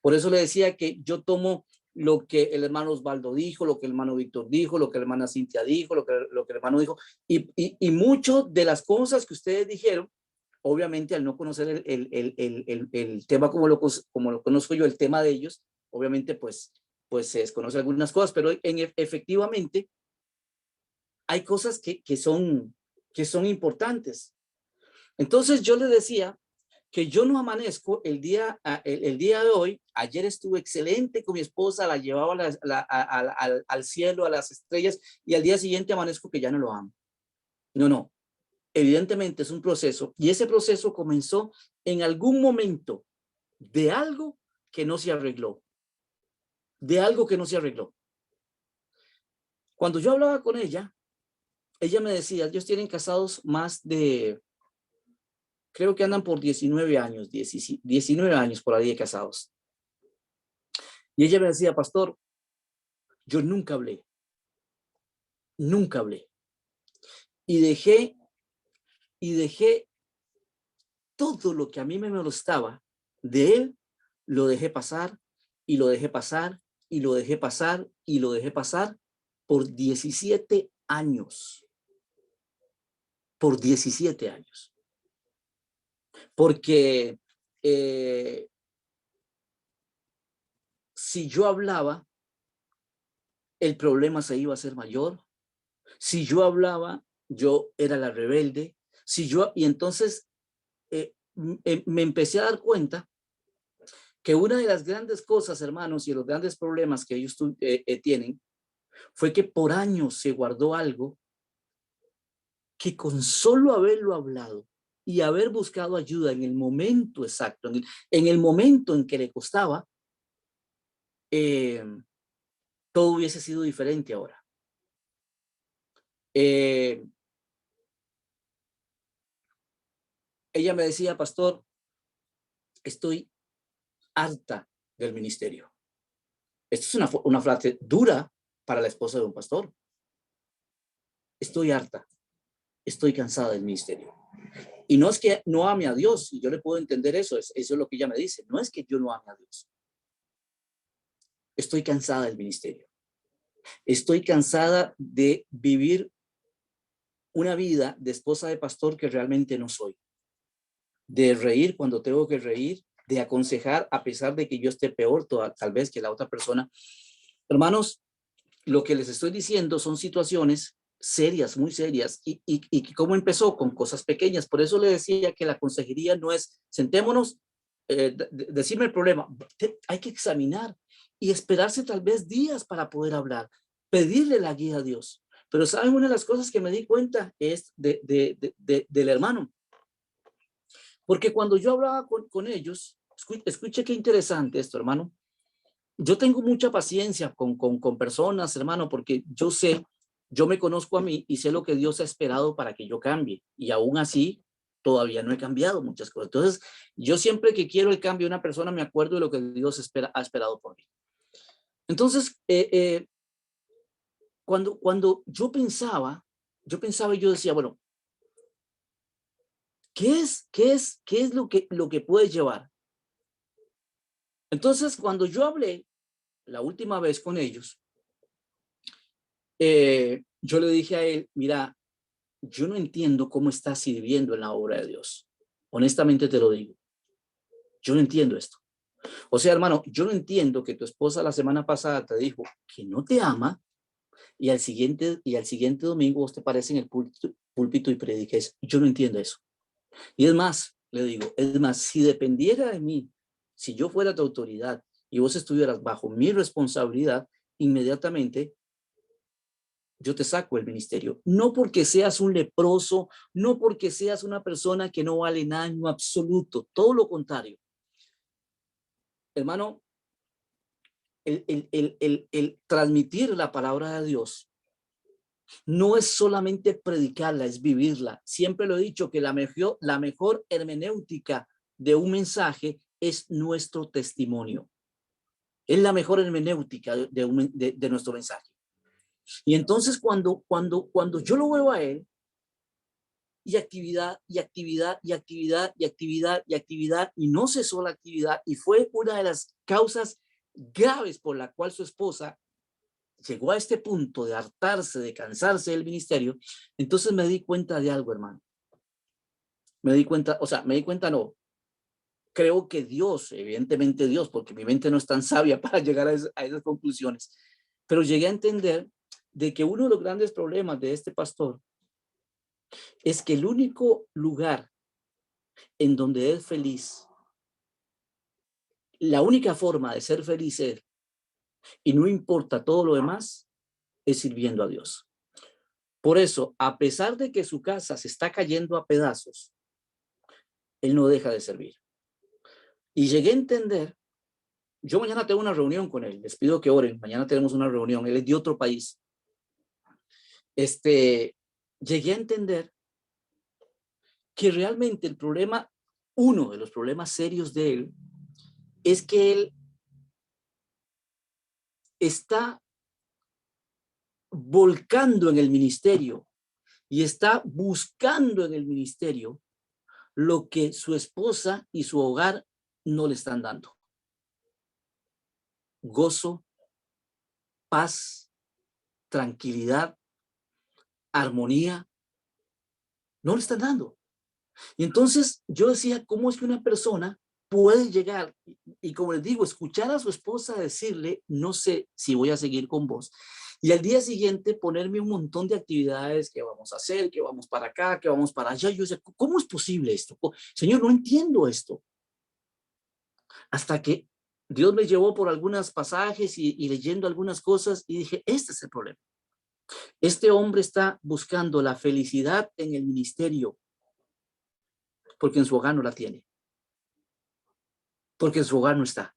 Por eso le decía que yo tomo lo que el hermano Osvaldo dijo, lo que el hermano Víctor dijo, lo que la hermana Cintia dijo, lo que el hermano dijo, y muchas de las cosas que ustedes dijeron, obviamente al no conocer el tema como lo conozco yo, el tema de ellos, obviamente pues se desconoce algunas cosas, pero efectivamente hay cosas que son importantes. Entonces yo les decía que yo no amanezco el día de hoy. Ayer estuve excelente con mi esposa, la llevaba al cielo, a las estrellas, y al día siguiente amanezco que ya no lo amo. No. Evidentemente es un proceso, y ese proceso comenzó en algún momento de algo que no se arregló. Cuando yo hablaba con ella me decía, ellos tienen casados más de, creo que andan por 19 años, 19 años por ahí de casados. Y ella me decía, pastor, yo nunca hablé. Y dejé todo lo que a mí me molestaba de él, lo dejé pasar, y lo dejé pasar, y lo dejé pasar, y lo dejé pasar por 17 años. Por 17 años. Porque si yo hablaba, el problema se iba a hacer mayor. Si yo hablaba, yo era la rebelde. Y entonces me empecé a dar cuenta que una de las grandes cosas, hermanos, y los grandes problemas que ellos tienen, fue que por años se guardó algo que con solo haberlo hablado y haber buscado ayuda en el momento exacto, en el momento en que le costaba, todo hubiese sido diferente ahora. Ella me decía, pastor, estoy harta del ministerio. Esto es una frase dura para la esposa de un pastor. Estoy harta, estoy cansada del ministerio. Y no es que no ame a Dios, y yo le puedo entender eso, eso es lo que ella me dice. No es que yo no ame a Dios. Estoy cansada del ministerio. Estoy cansada de vivir una vida de esposa de pastor que realmente no soy. De reír cuando tengo que reír, de aconsejar a pesar de que yo esté peor tal vez que la otra persona. Hermanos, lo que les estoy diciendo son situaciones serias, muy serias, y cómo empezó con cosas pequeñas. Por eso le decía que la consejería no es sentémonos, decirme el problema. Hay que examinar y esperarse tal vez días para poder hablar, pedirle la guía a Dios. Pero ¿saben? Una de las cosas que me di cuenta es del hermano. Porque cuando yo hablaba con ellos, escuche qué interesante esto, hermano. Yo tengo mucha paciencia con personas, hermano, porque yo me conozco a mí y sé lo que Dios ha esperado para que yo cambie. Y aún así, todavía no he cambiado muchas cosas. Entonces, yo siempre que quiero el cambio de una persona, me acuerdo de lo que Dios ha esperado por mí. Entonces, cuando yo pensaba y yo decía, bueno, ¿qué es lo que puede llevar? Entonces, cuando yo hablé la última vez con ellos, yo le dije a él, mira, yo no entiendo cómo estás sirviendo en la obra de Dios. Honestamente te lo digo. Yo no entiendo esto. O sea, hermano, yo no entiendo que tu esposa la semana pasada te dijo que no te ama y al siguiente domingo vos te pares en el púlpito y prediques. Yo no entiendo eso. Y es más, le digo, si dependiera de mí, si yo fuera tu autoridad y vos estuvieras bajo mi responsabilidad, inmediatamente yo te saco del ministerio. No porque seas un leproso, no porque seas una persona que no vale nada en lo absoluto, todo lo contrario. Hermano, el transmitir la palabra de Dios No es solamente predicarla, es vivirla. Siempre lo he dicho que la mejor hermenéutica de un mensaje es nuestro testimonio. Es la mejor hermenéutica de nuestro mensaje. Y entonces cuando yo lo veo a él, y actividad, y actividad, y actividad, y actividad, y actividad, y no cesó la actividad, y fue una de las causas graves por la cual su esposa llegó a este punto de hartarse, de cansarse del ministerio. Entonces me di cuenta de algo, hermano. Me di cuenta no, creo que Dios, evidentemente Dios, porque mi mente no es tan sabia para llegar a esas conclusiones, pero llegué a entender de que uno de los grandes problemas de este pastor es que el único lugar en donde es feliz, la única forma de ser feliz es, y no importa todo lo demás, es sirviendo a Dios. Por eso, a pesar de que su casa se está cayendo a pedazos, él no deja de servir. Y llegué a entender, yo mañana tengo una reunión con él, les pido que oren, mañana tenemos una reunión, él es de otro país. Llegué a entender que realmente el problema, uno de los problemas serios de él, es que él está volcando en el ministerio y está buscando en el ministerio lo que su esposa y su hogar no le están dando. Gozo, paz, tranquilidad, armonía, no le están dando. Y entonces yo decía, ¿cómo es que una persona puede llegar y como les digo, escuchar a su esposa decirle, no sé si voy a seguir con vos? Y al día siguiente ponerme un montón de actividades que vamos a hacer, que vamos para acá, que vamos para allá. Yo decía, ¿cómo es posible esto? Señor, no entiendo esto. Hasta que Dios me llevó por algunos pasajes y leyendo algunas cosas y dije, este es el problema. Este hombre está buscando la felicidad en el ministerio porque en su hogar no la tiene. Porque en su hogar no está.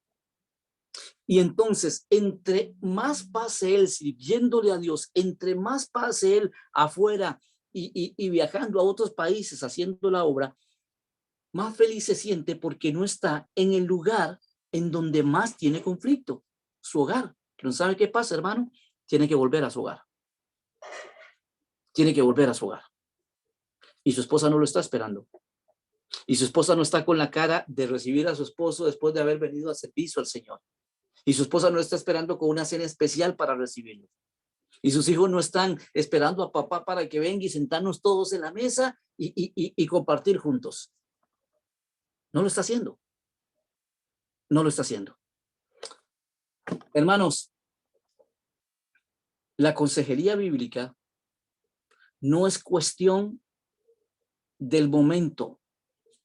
Y entonces, entre más pase él sirviéndole a Dios, entre más pase él afuera y viajando a otros países haciendo la obra, más feliz se siente porque no está en el lugar en donde más tiene conflicto, su hogar. ¿No sabe qué pasa, hermano? Tiene que volver a su hogar. Tiene que volver a su hogar. Y su esposa no lo está esperando. Y su esposa no está con la cara de recibir a su esposo después de haber venido a servicio al Señor. Y su esposa no está esperando con una cena especial para recibirlo. Y sus hijos no están esperando a papá para que venga y sentarnos todos en la mesa y compartir juntos. No lo está haciendo. No lo está haciendo. Hermanos, la consejería bíblica no es cuestión del momento.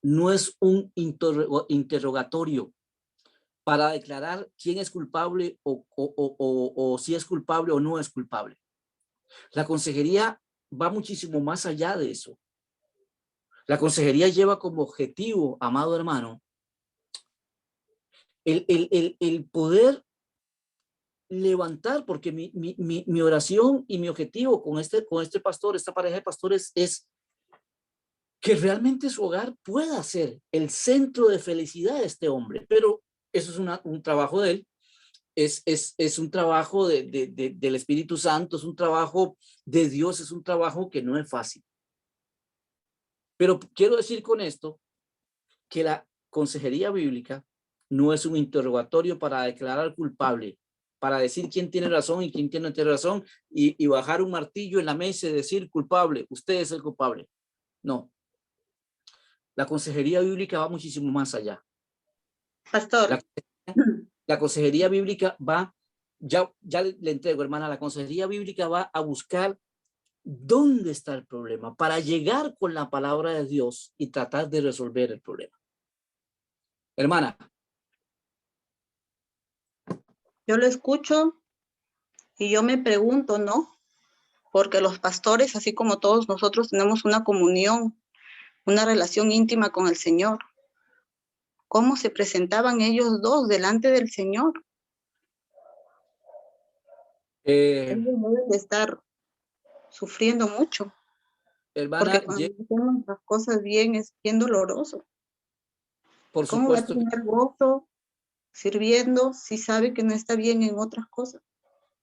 No es un interrogatorio para declarar quién es culpable o si es culpable o no es culpable. La consejería va muchísimo más allá de eso. La consejería lleva como objetivo, amado hermano, el poder levantar, porque mi oración y mi objetivo con este pastor, esta pareja de pastores, es que realmente su hogar pueda ser el centro de felicidad de este hombre. Pero eso es un trabajo de él, es un trabajo del Espíritu Santo, es un trabajo de Dios, es un trabajo que no es fácil. Pero quiero decir con esto que la consejería bíblica no es un interrogatorio para declarar culpable, para decir quién tiene razón y quién no tiene razón y bajar un martillo en la mesa y decir culpable, usted es el culpable. No. La consejería bíblica va muchísimo más allá. Pastor. La consejería bíblica va, ya le entrego, hermana, la consejería bíblica va a buscar dónde está el problema para llegar con la palabra de Dios y tratar de resolver el problema. Hermana. Yo lo escucho y yo me pregunto, ¿no? Porque los pastores, así como todos nosotros, tenemos una comunión, una relación íntima con el Señor. ¿Cómo se presentaban ellos dos delante del Señor? Ellos deben de estar sufriendo mucho. Hermana, Porque cuando hacemos las cosas bien es bien doloroso. por ¿Cómo va a supuesto, tener gozo sirviendo si sabe que no está bien en otras cosas?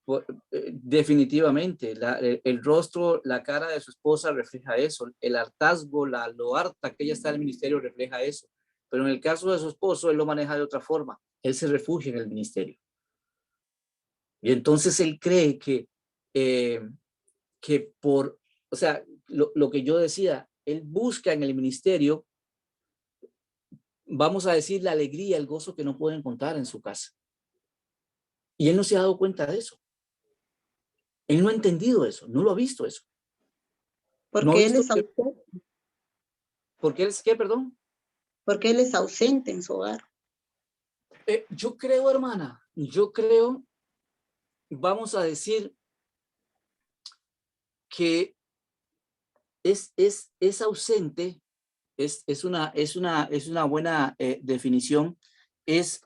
definitivamente, el rostro, la cara de su esposa refleja eso, el hartazgo, lo harta que ella está en el ministerio refleja eso, pero en el caso de su esposo, él lo maneja de otra forma, él se refugia en el ministerio. Y entonces él cree que o sea, lo que yo decía, él busca en el ministerio, vamos a decir, la alegría, el gozo que no puede encontrar en su casa. Y él no se ha dado cuenta de eso. Él no ha entendido eso, no lo ha visto eso. Porque no ha él visto es ausente. ¿Porque él es qué, perdón? Porque él es ausente en su hogar. Yo creo, hermana, vamos a decir que es ausente, es una buena definición, es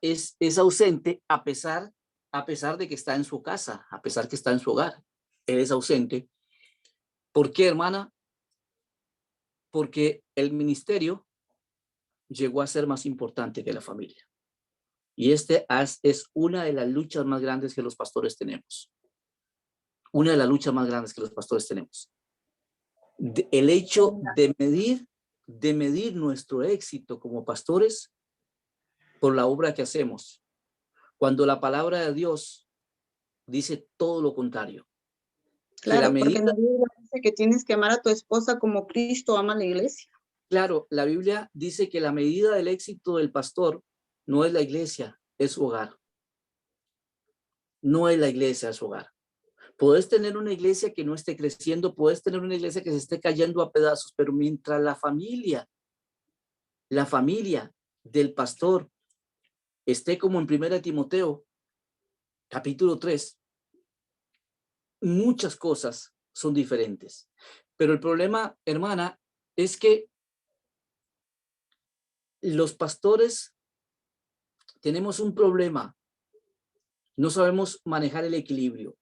ausente a pesar de que está en su casa, a pesar que está en su hogar. Él es ausente. ¿Por qué, hermana? Porque el ministerio llegó a ser más importante que la familia. Y es una de las luchas más grandes que los pastores tenemos. Una de las luchas más grandes que los pastores tenemos. El hecho de medir nuestro éxito como pastores por la obra que hacemos, cuando la palabra de Dios dice todo lo contrario. Claro, porque la Biblia dice que tienes que amar a tu esposa como Cristo ama a la iglesia. Claro, la Biblia dice que la medida del éxito del pastor no es la iglesia, es su hogar. No es la iglesia, es su hogar. Puedes tener una iglesia que no esté creciendo, puedes tener una iglesia que se esté cayendo a pedazos, pero mientras la familia del pastor esté como en 1 Timoteo, capítulo 3, muchas cosas son diferentes. Pero el problema, hermana, es que los pastores tenemos un problema. No sabemos manejar el equilibrio.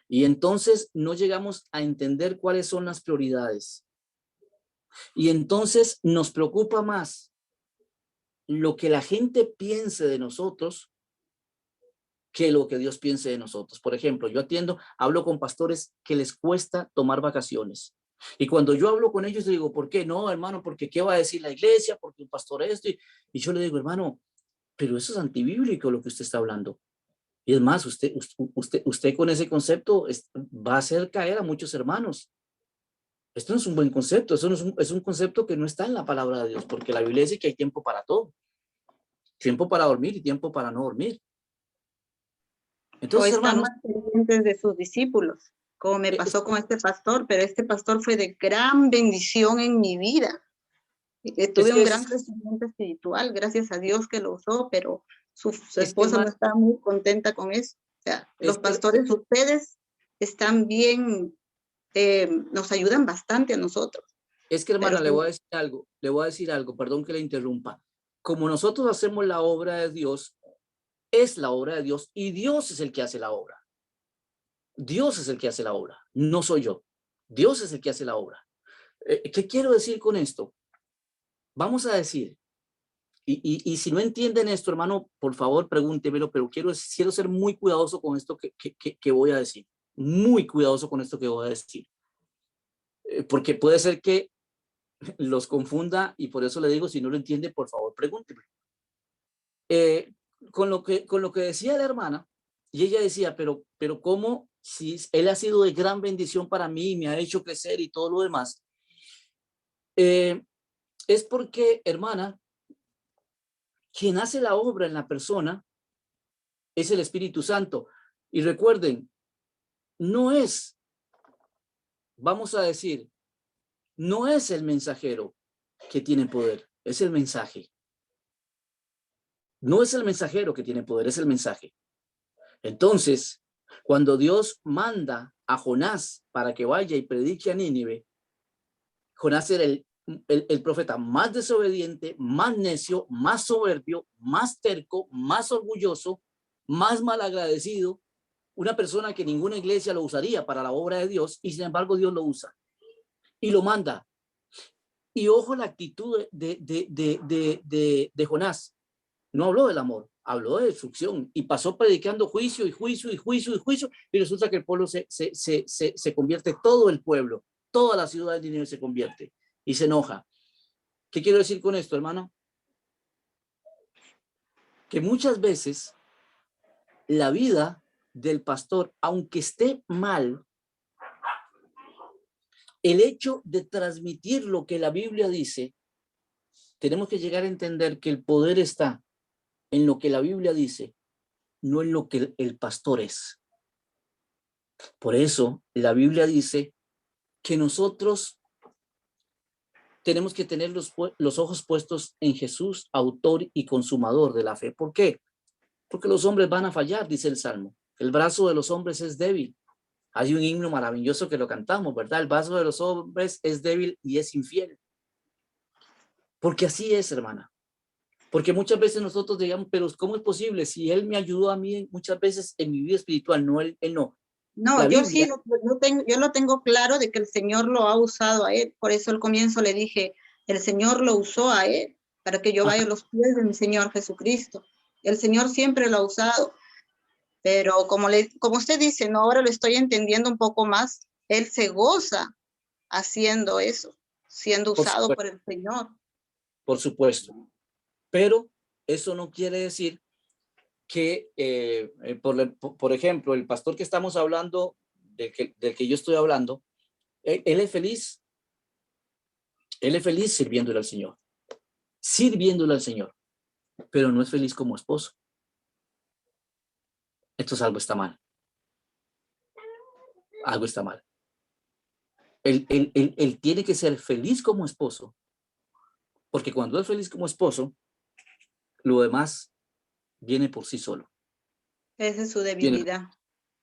Y entonces no llegamos a entender cuáles son las prioridades. Y entonces nos preocupa más lo que la gente piense de nosotros que lo que Dios piense de nosotros. Por ejemplo, yo hablo con pastores que les cuesta tomar vacaciones. Y cuando yo hablo con ellos, digo, ¿por qué? No, hermano, porque ¿qué va a decir la iglesia? Porque un pastor esto. Y yo le digo, hermano, pero eso es antibíblico lo que usted está hablando. Y es más, usted con ese concepto va a hacer caer a muchos hermanos. Esto no es un buen concepto, eso no es un concepto que no está en la palabra de Dios, porque la Biblia dice que hay tiempo para todo. Tiempo para dormir y tiempo para no dormir. Entonces, o están hermanos, más pendientes de sus discípulos, como me pasó con este pastor, pero este pastor fue de gran bendición en mi vida. Tuve un gran crecimiento espiritual, gracias a Dios que lo usó, pero su esposa no estaba muy contenta con eso. O sea, los pastores, ustedes están bien, nos ayudan bastante a nosotros. Es que, hermana, le voy a decir algo, perdón que le interrumpa. Como nosotros hacemos la obra de Dios, es la obra de Dios y Dios es el que hace la obra. Dios es el que hace la obra, no soy yo. Dios es el que hace la obra. ¿Qué quiero decir con esto? Vamos a decir, y si no entienden esto, hermano, por favor, pregúntemelo, pero quiero ser muy cuidadoso con esto que voy a decir. Muy cuidadoso con esto que voy a decir. Porque puede ser que los confunda y por eso le digo, si no lo entiende, por favor, pregúnteme. Con lo que decía la hermana, y ella decía, pero ¿cómo? Si él ha sido de gran bendición para mí, me ha hecho crecer y todo lo demás. Es porque, hermana, quien hace la obra en la persona es el Espíritu Santo. Y recuerden, no es, vamos a decir, no es el mensajero que tiene poder, es el mensaje. No es el mensajero que tiene poder, es el mensaje. Entonces, cuando Dios manda a Jonás para que vaya y predique a Nínive, Jonás era el profeta más desobediente, más necio, más soberbio, más terco, más orgulloso, más malagradecido una persona que ninguna iglesia lo usaría para la obra de Dios, y sin embargo Dios lo usa y lo manda. Y ojo la actitud de Jonás. No habló del amor, habló de destrucción y pasó predicando juicio y juicio y juicio y juicio, y resulta que el pueblo se convierte, todo el pueblo, toda la ciudad de Nínive se convierte y se enoja. ¿Qué quiero decir con esto, hermano? Que muchas veces la vida del pastor, aunque esté mal, el hecho de transmitir lo que la Biblia dice, tenemos que llegar a entender que el poder está en lo que la Biblia dice, no en lo que el pastor es. Por eso la Biblia dice que nosotros tenemos que tener los ojos puestos en Jesús, autor y consumador de la fe. ¿Por qué? Porque los hombres van a fallar, dice el Salmo. El brazo de los hombres es débil. Hay un himno maravilloso que lo cantamos, ¿verdad? El brazo de los hombres es débil y es infiel. Porque así es, hermana. Porque muchas veces nosotros digamos, pero ¿cómo es posible? Si Él me ayudó a mí muchas veces en mi vida espiritual, no, él no. No, La yo Biblia, sí, yo lo tengo claro de que el Señor lo ha usado a él. Por eso al comienzo le dije, el Señor lo usó a él para que yo vaya a los pies de mi Señor Jesucristo. El Señor siempre lo ha usado. Pero como usted dice, no, ahora lo estoy entendiendo un poco más. Él se goza haciendo eso, siendo usado por el Señor. por supuesto. Pero eso no quiere decir que, por ejemplo, el pastor que estamos hablando, del que yo estoy hablando, él es feliz. Él es feliz sirviéndole al Señor. Sirviéndole al Señor. Pero no es feliz como esposo. Entonces algo está mal. Algo está mal. Él tiene que ser feliz como esposo, porque cuando es feliz como esposo, lo demás viene por sí solo. Esa es su debilidad.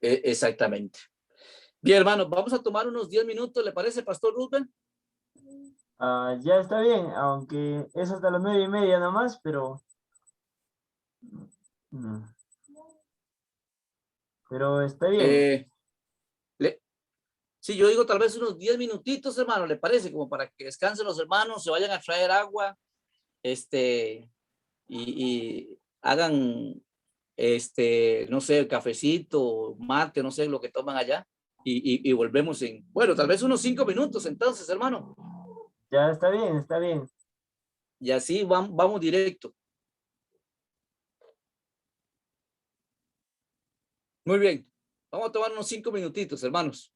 Exactamente. Bien, hermanos, vamos a tomar unos 10 minutos, ¿le parece, Pastor Rubén? Ya está bien, aunque es hasta las 9:30 nomás, mm, pero está bien. Sí, yo digo tal vez unos 10 minutitos, hermano, ¿le parece? Como para que descansen los hermanos, se vayan a traer agua, y hagan, no sé, cafecito, mate, no sé, lo que toman allá, y volvemos bueno, tal vez unos 5 minutos entonces, hermano. Ya está bien, está bien. Y así vamos directo. Muy bien. Vamos a tomar unos 5 minutitos, hermanos.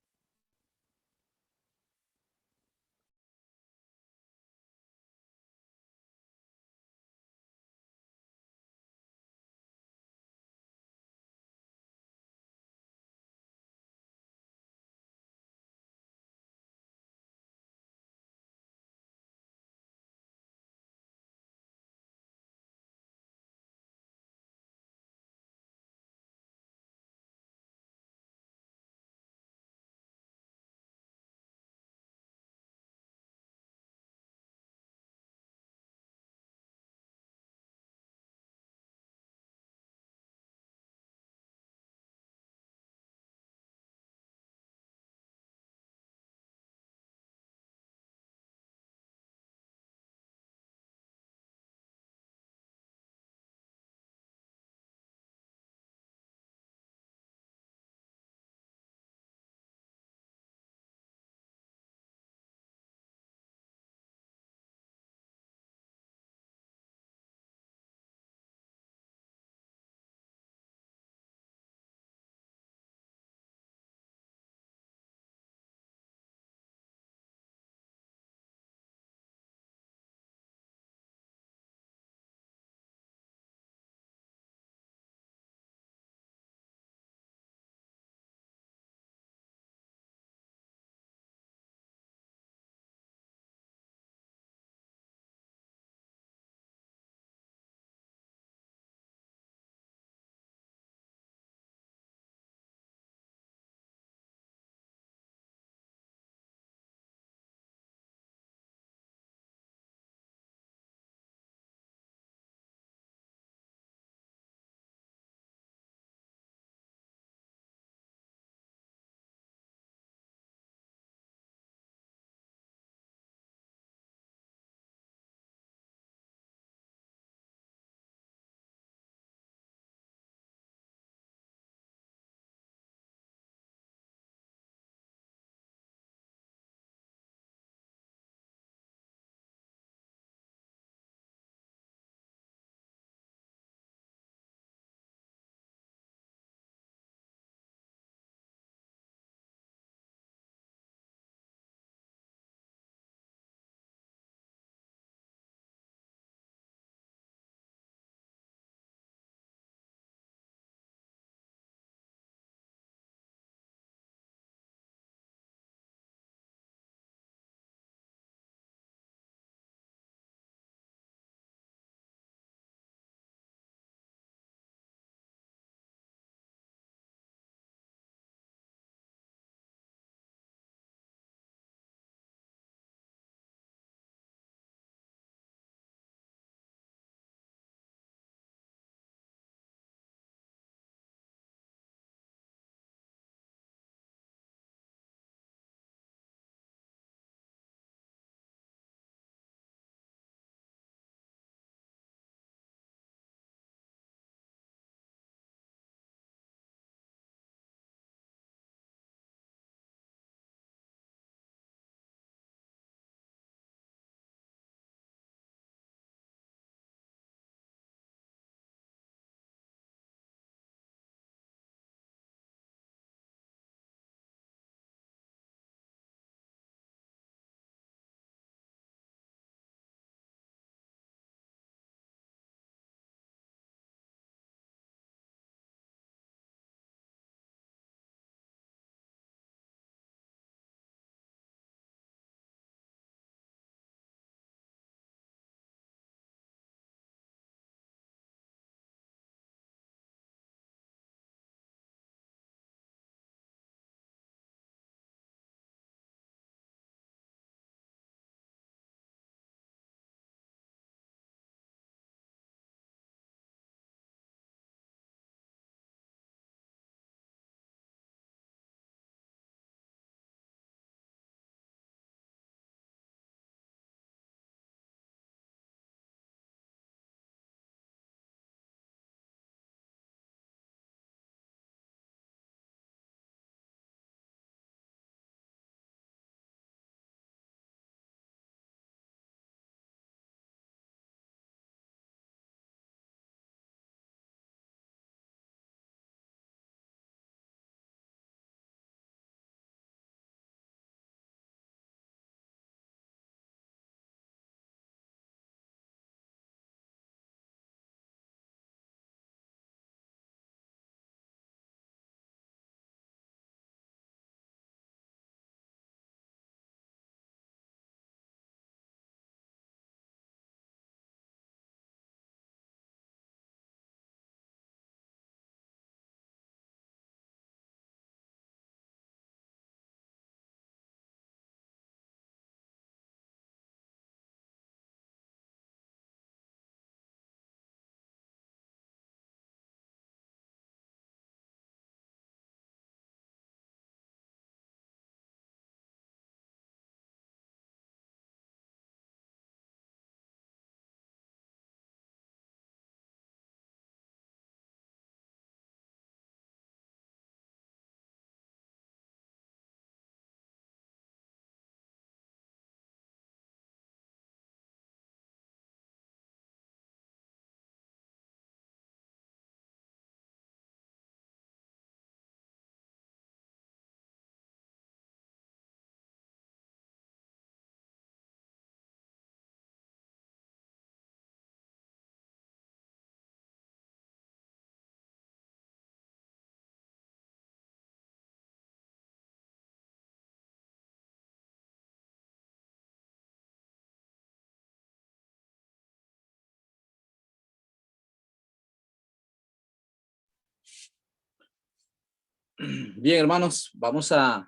Bien, hermanos, vamos a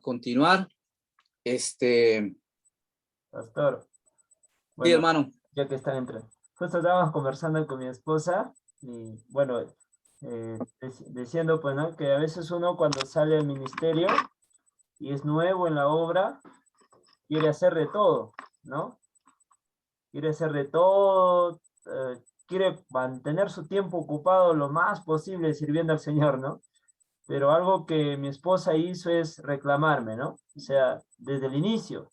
continuar. Pastor, Sí, bueno, hermano. ya que está entrando. Justo estábamos conversando con mi esposa y bueno, diciendo pues, ¿no? Que a veces uno cuando sale al ministerio y es nuevo en la obra, quiere hacer de todo, ¿no? Quiere hacer de todo, quiere mantener su tiempo ocupado lo más posible sirviendo al Señor, ¿no? Pero algo que mi esposa hizo es reclamarme, ¿no? O sea, desde el inicio.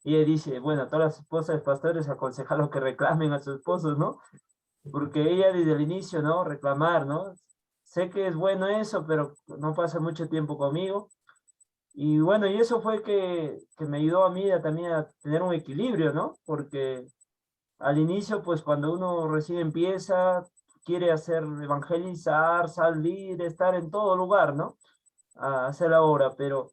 Y ella dice, bueno, todas las esposas de pastores aconsejan que reclamen a sus esposos, ¿no? Porque ella desde el inicio, ¿no? Reclamar, ¿no? Sé que es bueno eso, pero no pasa mucho tiempo conmigo. Y bueno, y eso fue que me ayudó a mí también a tener un equilibrio, ¿no? Porque al inicio, pues cuando uno recién empieza, quiere hacer evangelizar, salir, estar en todo lugar, ¿no? A hacer la obra, pero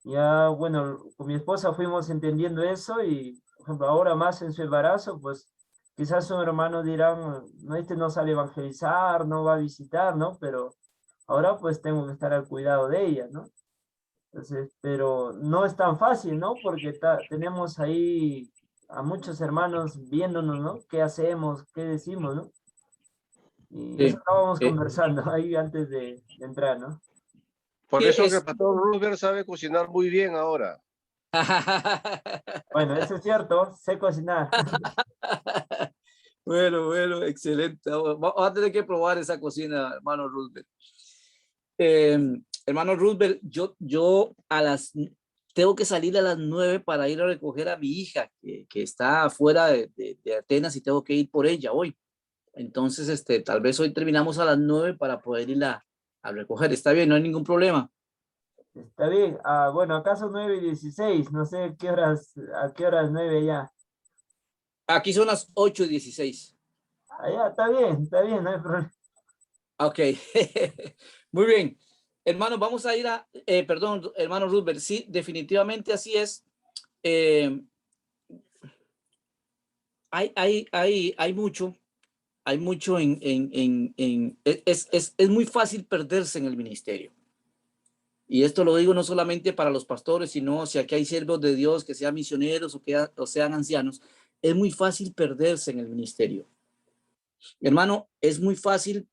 ya, bueno, con mi esposa fuimos entendiendo eso y, por ejemplo, ahora más en su embarazo, pues quizás sus hermanos dirán, no, este no sale a evangelizar, no va a visitar, ¿no? Pero ahora pues tengo que estar al cuidado de ella, ¿no? Entonces, pero no es tan fácil, ¿no? Porque tenemos ahí a muchos hermanos viéndonos, ¿no? ¿Qué hacemos? ¿Qué decimos, no? Y eso Sí. estábamos conversando ahí antes de entrar, ¿no? Por ¿Qué eso que el es? pastor Rubén sabe cocinar muy bien ahora. Bueno, eso es cierto, sé cocinar. Bueno, excelente. Vamos a tener que probar esa cocina, hermano Roosevelt. Hermano Roosevelt, yo tengo que salir a las 9 para ir a recoger a mi hija, que está fuera de Atenas y tengo que ir por ella hoy. Entonces, tal vez hoy terminamos a las 9 para poder ir a recoger. Está bien, no hay ningún problema. Está bien. Ah, bueno, acá son 9:16. No sé qué horas, a qué horas 9 ya. Aquí son las 8:16. Allá, está bien, no hay problema. Ok, muy bien. Hermano, vamos a ir perdón, hermano Roosevelt, sí, definitivamente así es. Hay mucho es muy fácil perderse en el ministerio. Y esto lo digo no solamente para los pastores, sino si aquí hay siervos de Dios, que sean misioneros o sean ancianos, es muy fácil perderse en el ministerio. Hermano, es muy fácil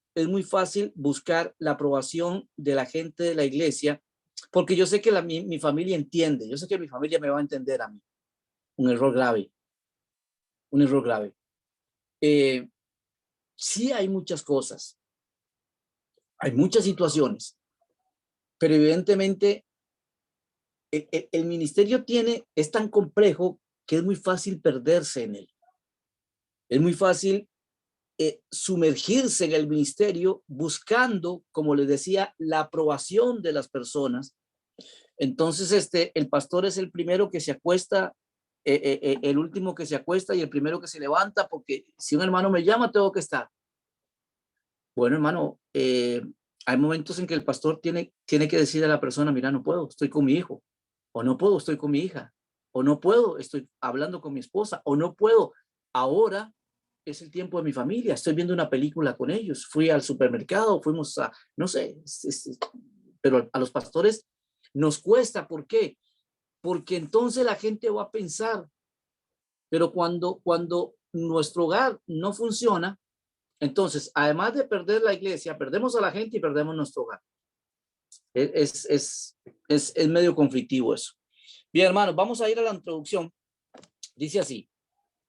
buscar la aprobación de la gente de la iglesia, porque yo sé que mi familia entiende, yo sé que mi familia me va a entender a mí. Un error grave. Sí hay muchas cosas, hay muchas situaciones, pero evidentemente el ministerio es tan complejo que es muy fácil perderse en él. Es muy fácil sumergirse en el ministerio buscando, como les decía, la aprobación de las personas. Entonces, el pastor es el primero que se acuesta, el último que se acuesta y el primero que se levanta, porque si un hermano me llama, tengo que estar. Bueno, hermano, hay momentos en que el pastor tiene que decir a la persona, mira, no puedo, estoy con mi hijo, o no puedo, estoy con mi hija, o no puedo, estoy hablando con mi esposa, o no puedo, ahora es el tiempo de mi familia, estoy viendo una película con ellos, fui al supermercado, fuimos a, no sé, pero a los pastores nos cuesta, ¿por qué? Porque entonces la gente va a pensar, pero cuando nuestro hogar no funciona, entonces, además de perder la iglesia, perdemos a la gente y perdemos nuestro hogar. Es medio conflictivo eso. Bien, hermanos, vamos a ir a la introducción. Dice así.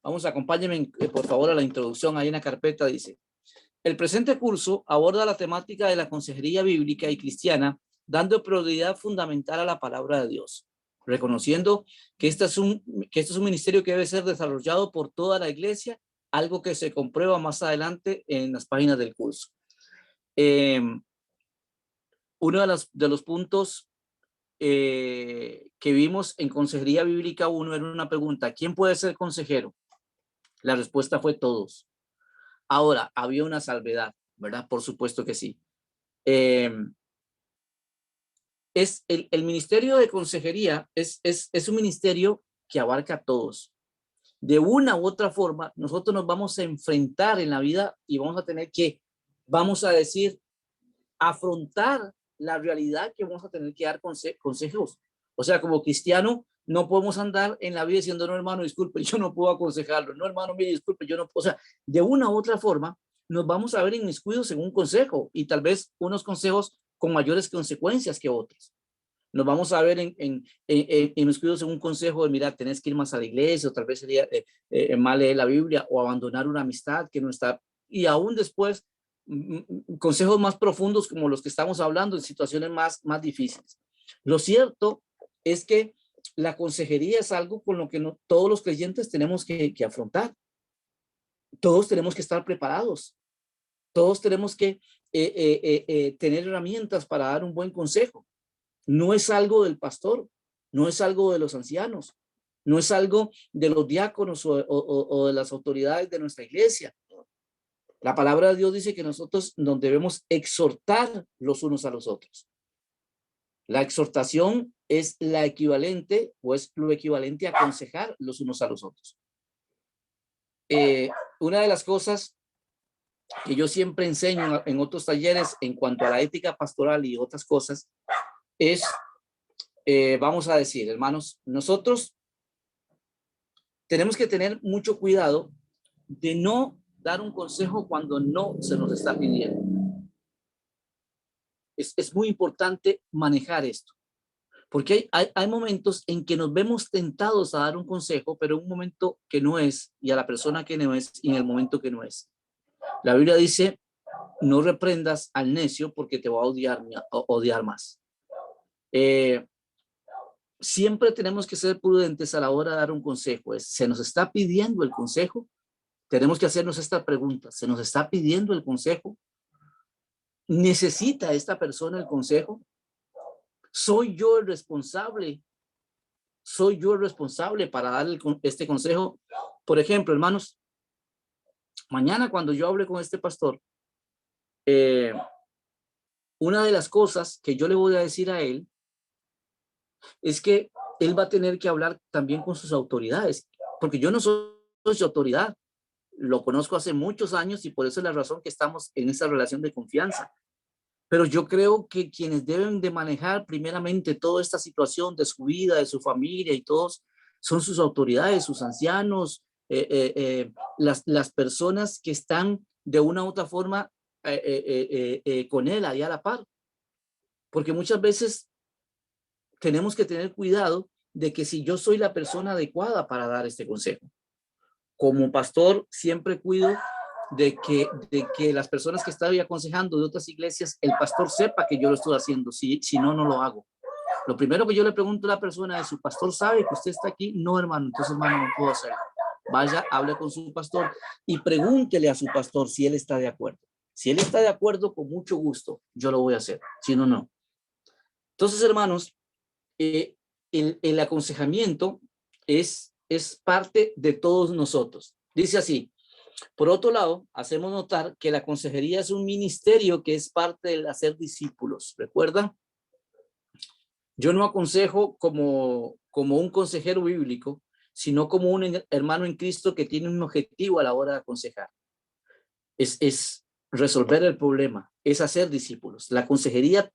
Vamos, acompáñenme, por favor, a la introducción. Ahí en la carpeta dice: el presente curso aborda la temática de la consejería bíblica y cristiana, dando prioridad fundamental a la palabra de Dios, reconociendo que este es un ministerio que debe ser desarrollado por toda la iglesia, algo que se comprueba más adelante en las páginas del curso. Uno de los puntos que vimos en Consejería Bíblica 1 era una pregunta: ¿quién puede ser consejero? La respuesta fue todos. Ahora, había una salvedad, ¿verdad? Por supuesto que sí. Es el ministerio de consejería es un ministerio que abarca a todos. De una u otra forma, nosotros nos vamos a enfrentar en la vida y vamos a tener que, vamos a decir, afrontar la realidad que vamos a tener que dar consejos. O sea, como cristiano, no podemos andar en la vida diciendo, no, hermano, disculpe, yo no puedo aconsejarlo. No, hermano, mire, disculpe, yo no puedo. O sea, de una u otra forma, nos vamos a ver inmiscuidos en un consejo y tal vez unos consejos con mayores consecuencias que otros. Nos vamos a ver inmiscuidos en un consejo de, mira, tenés que ir más a la iglesia, o tal vez sería mal leer la Biblia o abandonar una amistad que no está. Y aún después, consejos más profundos como los que estamos hablando en situaciones más difíciles. Lo cierto es que la consejería es algo con lo que todos los creyentes tenemos que afrontar. Todos tenemos que estar preparados. Todos tenemos que tener herramientas para dar un buen consejo. No es algo del pastor, no es algo de los ancianos, no es algo de los diáconos o de las autoridades de nuestra iglesia. La palabra de Dios dice que nosotros nos debemos exhortar los unos a los otros. La exhortación es la equivalente o es lo equivalente a aconsejar los unos a los otros. Una de las cosas que yo siempre enseño en otros talleres en cuanto a la ética pastoral y otras cosas es, vamos a decir, hermanos, nosotros tenemos que tener mucho cuidado de no dar un consejo cuando no se nos está pidiendo. Es muy importante manejar esto, porque hay momentos en que nos vemos tentados a dar un consejo, pero en un momento que no es, y a la persona que no es, y en el momento que no es. La Biblia dice, no reprendas al necio porque te va a odiar más. Siempre tenemos que ser prudentes a la hora de dar un consejo. Se nos está pidiendo el consejo. Tenemos que hacernos esta pregunta. ¿Se nos está pidiendo el consejo? ¿Necesita esta persona el consejo? ¿Soy yo el responsable? ¿Soy yo el responsable para dar este consejo? Por ejemplo, hermanos, mañana cuando yo hable con este pastor, una de las cosas que yo le voy a decir a él es que él va a tener que hablar también con sus autoridades, porque yo no soy su autoridad, lo conozco hace muchos años y por eso es la razón que estamos en esa relación de confianza. Pero yo creo que quienes deben de manejar primeramente toda esta situación de su vida, de su familia y todos, son sus autoridades, sus ancianos, las personas que están de una u otra forma con él, ahí a la par. Porque muchas veces tenemos que tener cuidado de que si yo soy la persona adecuada para dar este consejo. Como pastor siempre cuido de que las personas que estoy aconsejando de otras iglesias, el pastor sepa que yo lo estoy haciendo, si no, no lo hago. Lo primero que yo le pregunto a la persona es, ¿su pastor sabe que usted está aquí? No, hermano, entonces, hermano, no puedo hacerlo. Vaya, hable con su pastor y pregúntele a su pastor si él está de acuerdo. Si él está de acuerdo, con mucho gusto, yo lo voy a hacer. Si no, no. Entonces, hermanos, el aconsejamiento es parte de todos nosotros. Dice así: por otro lado, hacemos notar que la consejería es un ministerio que es parte del hacer discípulos. ¿Recuerdan? Yo no aconsejo como un consejero bíblico, sino como un hermano en Cristo que tiene un objetivo a la hora de aconsejar. Es resolver el problema, es hacer discípulos. La consejería,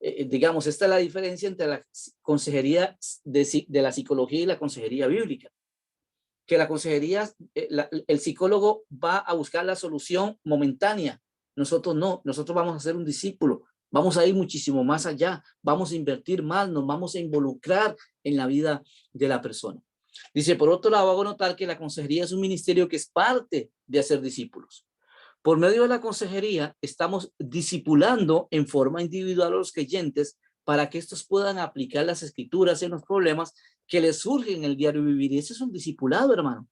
digamos, esta es la diferencia entre la consejería de la psicología y la consejería bíblica. Que la consejería, el psicólogo va a buscar la solución momentánea. Nosotros no, nosotros vamos a ser un discípulo, vamos a ir muchísimo más allá, vamos a invertir más, nos vamos a involucrar en la vida de la persona. Dice, por otro lado, hago notar que la consejería es un ministerio que es parte de hacer discípulos. Por medio de la consejería estamos discipulando en forma individual a los creyentes para que estos puedan aplicar las escrituras en los problemas que les surgen en el diario vivir. Y ese es un discipulado, hermano.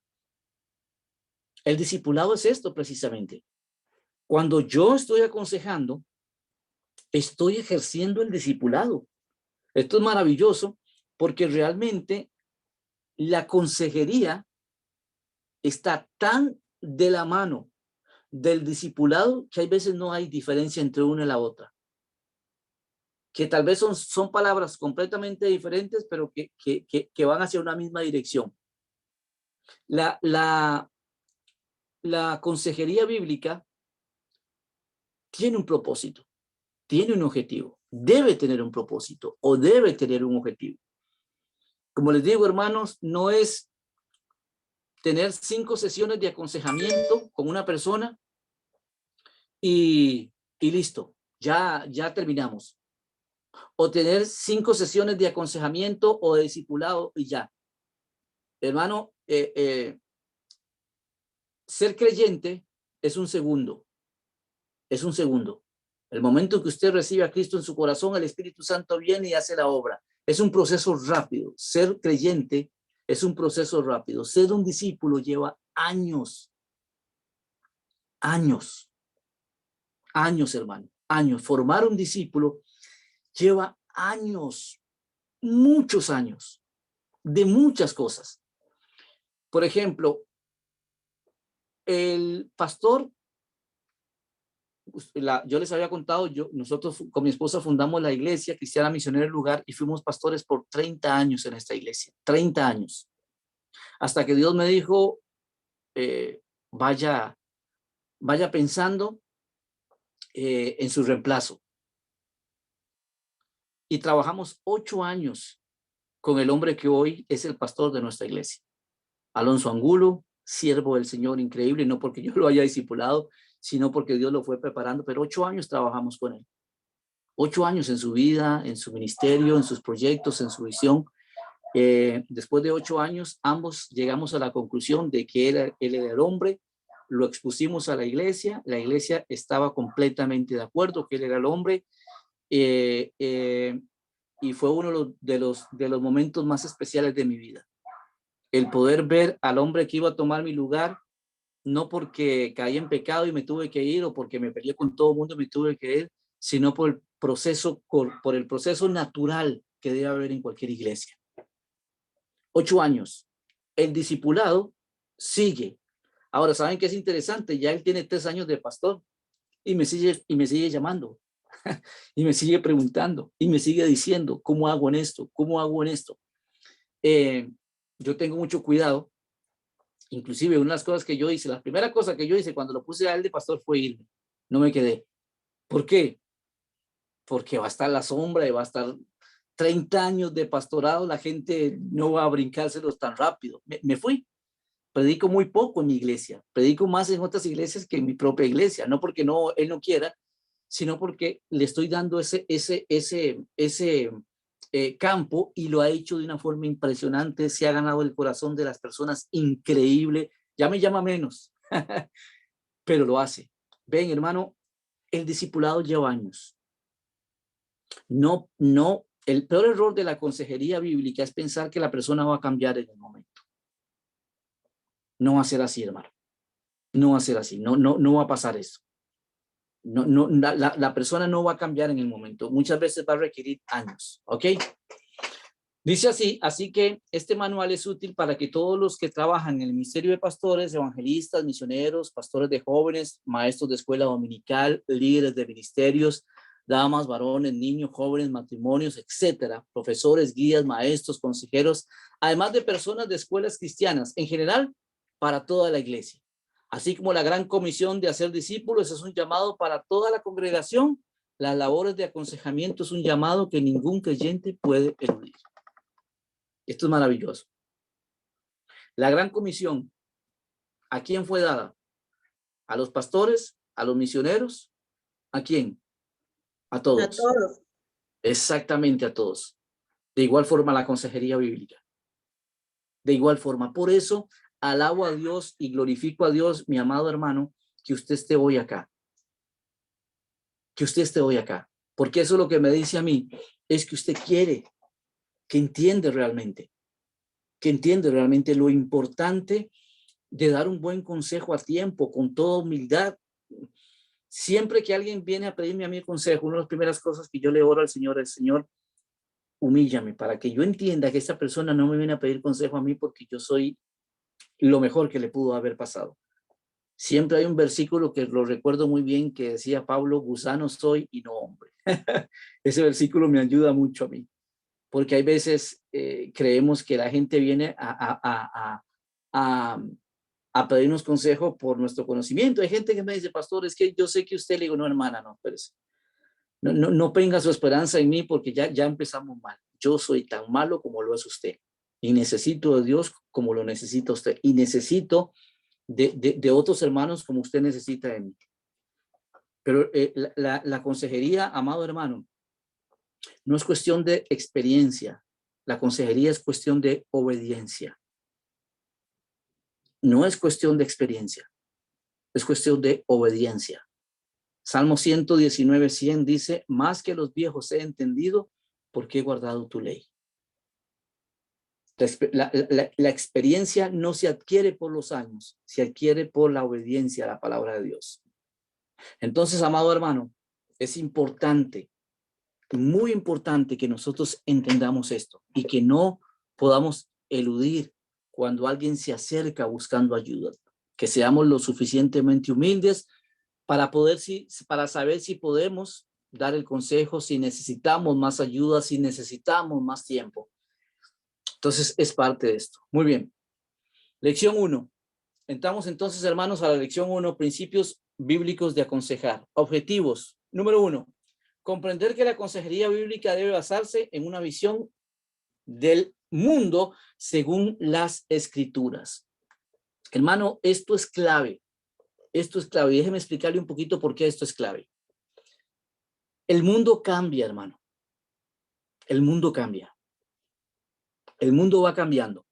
El discipulado es esto precisamente. Cuando yo estoy aconsejando, estoy ejerciendo el discipulado. Esto es maravilloso porque realmente la consejería está tan de la mano del discipulado que hay veces no hay diferencia entre una y la otra. Que tal vez son palabras completamente diferentes, pero que van hacia una misma dirección. La consejería bíblica tiene un propósito. tiene un objetivo, debe tener un propósito o debe tener un objetivo. Como les digo, hermanos, no es tener 5 sesiones de aconsejamiento con una persona y listo, ya terminamos. O tener 5 sesiones de aconsejamiento o de discipulado y ya. Hermano, ser creyente es un segundo. Es un segundo. El momento que usted recibe a Cristo en su corazón, el Espíritu Santo viene y hace la obra. Es un proceso rápido. Ser creyente es un proceso rápido. Ser un discípulo lleva años. Años. Años, hermano. Años. Formar un discípulo lleva años. Muchos años. De muchas cosas. Por ejemplo, el pastor, yo les había contado, nosotros con mi esposa fundamos la iglesia Cristiana Misionera del Lugar y fuimos pastores por 30 años en esta iglesia, 30 años. Hasta que Dios me dijo, vaya pensando en su reemplazo. Y trabajamos 8 años con el hombre que hoy es el pastor de nuestra iglesia, Alonso Angulo, siervo del Señor increíble, no porque yo lo haya discipulado, sino porque Dios lo fue preparando, pero 8 años trabajamos con él. 8 años en su vida, en su ministerio, en sus proyectos, en su visión. Después de 8 años, ambos llegamos a la conclusión de que él era el hombre, lo expusimos a la iglesia estaba completamente de acuerdo que él era el hombre, y fue uno de los momentos más especiales de mi vida. El poder ver al hombre que iba a tomar mi lugar, no porque caí en pecado y me tuve que ir o porque me peleé con todo el mundo y me tuve que ir, sino por el proceso natural que debe haber en cualquier iglesia. 8 años. El discipulado sigue. Ahora, ¿saben qué es interesante? Ya él tiene 3 años de pastor y me sigue llamando y me sigue preguntando y me sigue diciendo, ¿cómo hago en esto? ¿Cómo hago en esto? Yo tengo mucho cuidado. Inclusive una de las cosas que yo hice, la primera cosa que yo hice cuando lo puse a él de pastor fue irme. No me quedé. ¿Por qué? Porque va a estar la sombra y va a estar 30 años de pastorado, la gente no va a brincárselos tan rápido. Me fui. Predico muy poco en mi iglesia. Predico más en otras iglesias que en mi propia iglesia. No porque él no quiera, sino porque le estoy dando ese campo y lo ha hecho de una forma impresionante. Se ha ganado el corazón de las personas increíble. Ya me llama menos, pero lo hace. Ven, hermano, el discipulado lleva años. No, el peor error de la consejería bíblica es pensar que la persona va a cambiar en el momento. No va a ser así, hermano. No va a ser así. No va a pasar eso. La persona no va a cambiar en el momento. Muchas veces va a requerir años. ¿Ok? Dice así que este manual es útil para que todos los que trabajan en el ministerio de pastores, evangelistas, misioneros, pastores de jóvenes, maestros de escuela dominical, líderes de ministerios, damas, varones, niños, jóvenes, matrimonios, etcétera, profesores, guías, maestros, consejeros, además de personas de escuelas cristianas, en general, para toda la iglesia. Así como la gran comisión de hacer discípulos es un llamado para toda la congregación, las labores de aconsejamiento es un llamado que ningún creyente puede eludir. Esto es maravilloso. La gran comisión, ¿a quién fue dada? ¿A los pastores? ¿A los misioneros? ¿A quién? A todos. A todos. Exactamente a todos. De igual forma la consejería bíblica. De igual forma. Por eso alabo a Dios y glorifico a Dios, mi amado hermano, que usted esté hoy acá. Que usted esté hoy acá. Porque eso es lo que me dice a mí, es que usted quiere, que entiende realmente lo importante de dar un buen consejo a tiempo, con toda humildad. Siempre que alguien viene a pedirme a mí consejo, una de las primeras cosas que yo le oro al Señor es: Señor, humíllame para que yo entienda que esta persona no me viene a pedir consejo a mí porque yo soy lo mejor que le pudo haber pasado. Siempre hay un versículo que lo recuerdo muy bien que decía Pablo: gusano soy y no hombre. Ese versículo me ayuda mucho a mí, porque hay veces creemos que la gente viene a pedirnos consejo por nuestro conocimiento. Hay gente que me dice: pastor, es que yo sé que usted. Le digo: no, hermana, no, espérese. No ponga su esperanza en mí porque ya empezamos mal. Yo soy tan malo como lo es usted. Y necesito de Dios como lo necesita usted. Y necesito de otros hermanos como usted necesita de mí. Pero la consejería, amado hermano, no es cuestión de experiencia. La consejería es cuestión de obediencia. No es cuestión de experiencia. Es cuestión de obediencia. Salmo 119, 100 dice, más que los viejos he entendido porque he guardado tu ley. La experiencia no se adquiere por los años, se adquiere por la obediencia a la palabra de Dios. Entonces, amado hermano, es importante, muy importante que nosotros entendamos esto y que no podamos eludir cuando alguien se acerca buscando ayuda, que seamos lo suficientemente humildes para saber si podemos dar el consejo, si necesitamos más ayuda, si necesitamos más tiempo. Entonces, es parte de esto. Muy bien. Lección 1. Entramos entonces, hermanos, a la lección 1, principios bíblicos de aconsejar. Objetivos. Número 1. Comprender que la consejería bíblica debe basarse en una visión del mundo según las escrituras. Hermano, esto es clave. Esto es clave. Déjeme explicarle un poquito por qué esto es clave. El mundo cambia, hermano. El mundo cambia. El mundo va cambiando.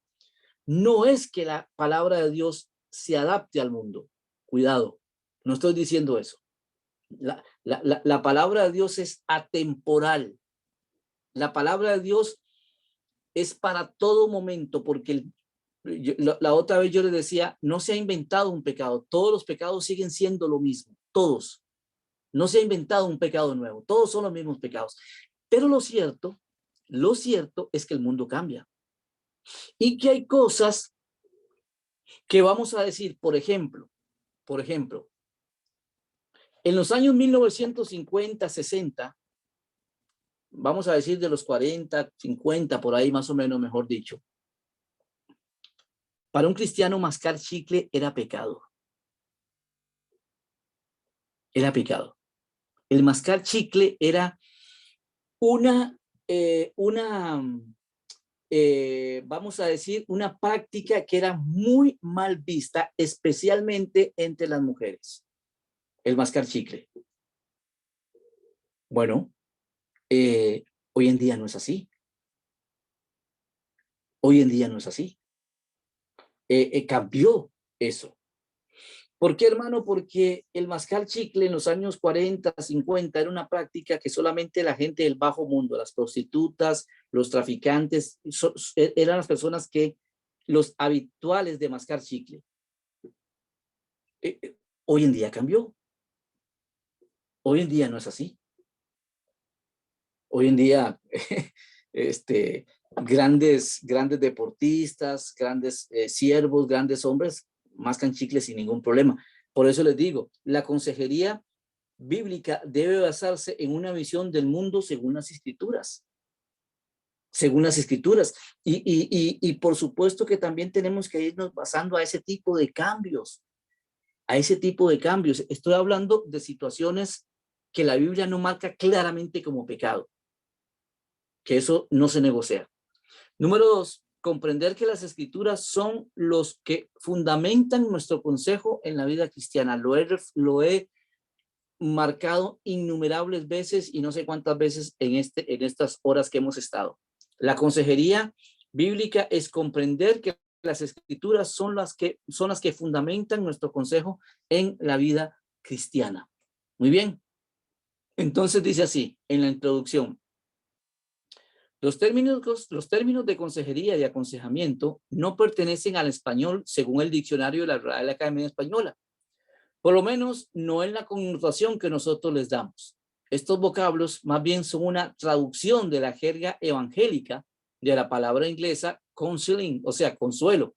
No es que la palabra de Dios se adapte al mundo. Cuidado, no estoy diciendo eso. La palabra de Dios es atemporal. La palabra de Dios es para todo momento, porque la otra vez yo les decía, no se ha inventado un pecado. Todos los pecados siguen siendo lo mismo. Todos. No se ha inventado un pecado nuevo. Todos son los mismos pecados. Pero lo cierto es que el mundo cambia. Y que hay cosas que vamos a decir, por ejemplo, en los años 1950, 60, vamos a decir de los 40, 50, por ahí más o menos, mejor dicho, para un cristiano mascar chicle era pecado. Era pecado. El mascar chicle era vamos a decir, una práctica que era muy mal vista, especialmente entre las mujeres, el mascar chicle. Bueno, hoy en día no es así. Hoy en día no es así. Cambió eso. ¿Por qué, hermano? Porque el mascar chicle en los años 40, 50 era una práctica que solamente la gente del bajo mundo, las prostitutas, los traficantes, eran las personas los habituales de mascar chicle. Hoy en día cambió. Hoy en día no es así. Hoy en día, grandes deportistas, grandes siervos, grandes hombres, mascan chicles sin ningún problema. Por eso les digo, la consejería bíblica debe basarse en una visión del mundo según las escrituras. Según las escrituras. Y por supuesto que también tenemos que irnos basando a ese tipo de cambios. A ese tipo de cambios. Estoy hablando de situaciones que la Biblia no marca claramente como pecado. Que eso no se negocia. Número 2. Comprender que las escrituras son los que fundamentan nuestro consejo en la vida cristiana. Lo he marcado innumerables veces y no sé cuántas veces en estas horas que hemos estado. La consejería bíblica es comprender que las escrituras son las que fundamentan nuestro consejo en la vida cristiana. Muy bien. Entonces dice así en la introducción. Los términos de consejería y de aconsejamiento no pertenecen al español según el diccionario de la Real Academia Española. Por lo menos no en la connotación que nosotros les damos. Estos vocablos más bien son una traducción de la jerga evangélica de la palabra inglesa counseling, o sea, consuelo.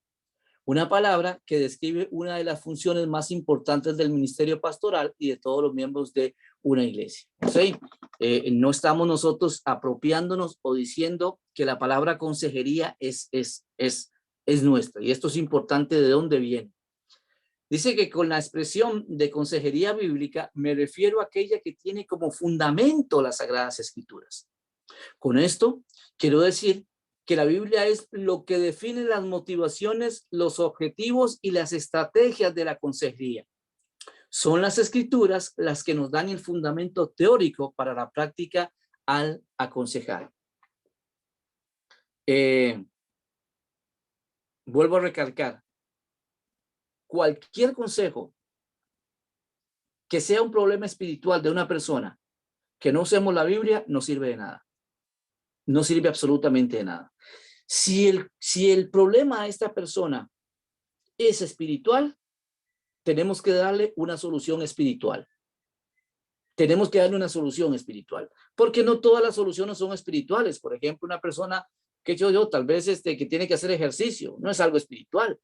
Una palabra que describe una de las funciones más importantes del ministerio pastoral y de todos los miembros de una iglesia. ¿Sí? No estamos nosotros apropiándonos o diciendo que la palabra consejería es nuestra. Y esto es importante de dónde viene. Dice que con la expresión de consejería bíblica me refiero a aquella que tiene como fundamento las Sagradas Escrituras. Con esto quiero decir que la Biblia es lo que define las motivaciones, los objetivos y las estrategias de la consejería. Son las Escrituras las que nos dan el fundamento teórico para la práctica al aconsejar. Vuelvo a recalcar, cualquier consejo que sea un problema espiritual de una persona que no usemos la Biblia no sirve de nada. No sirve absolutamente de nada. Si el problema a esta persona es espiritual, tenemos que darle una solución espiritual. Tenemos que darle una solución espiritual, porque no todas las soluciones son espirituales. Por ejemplo, una persona que yo tal vez que tiene que hacer ejercicio, no es algo espiritual.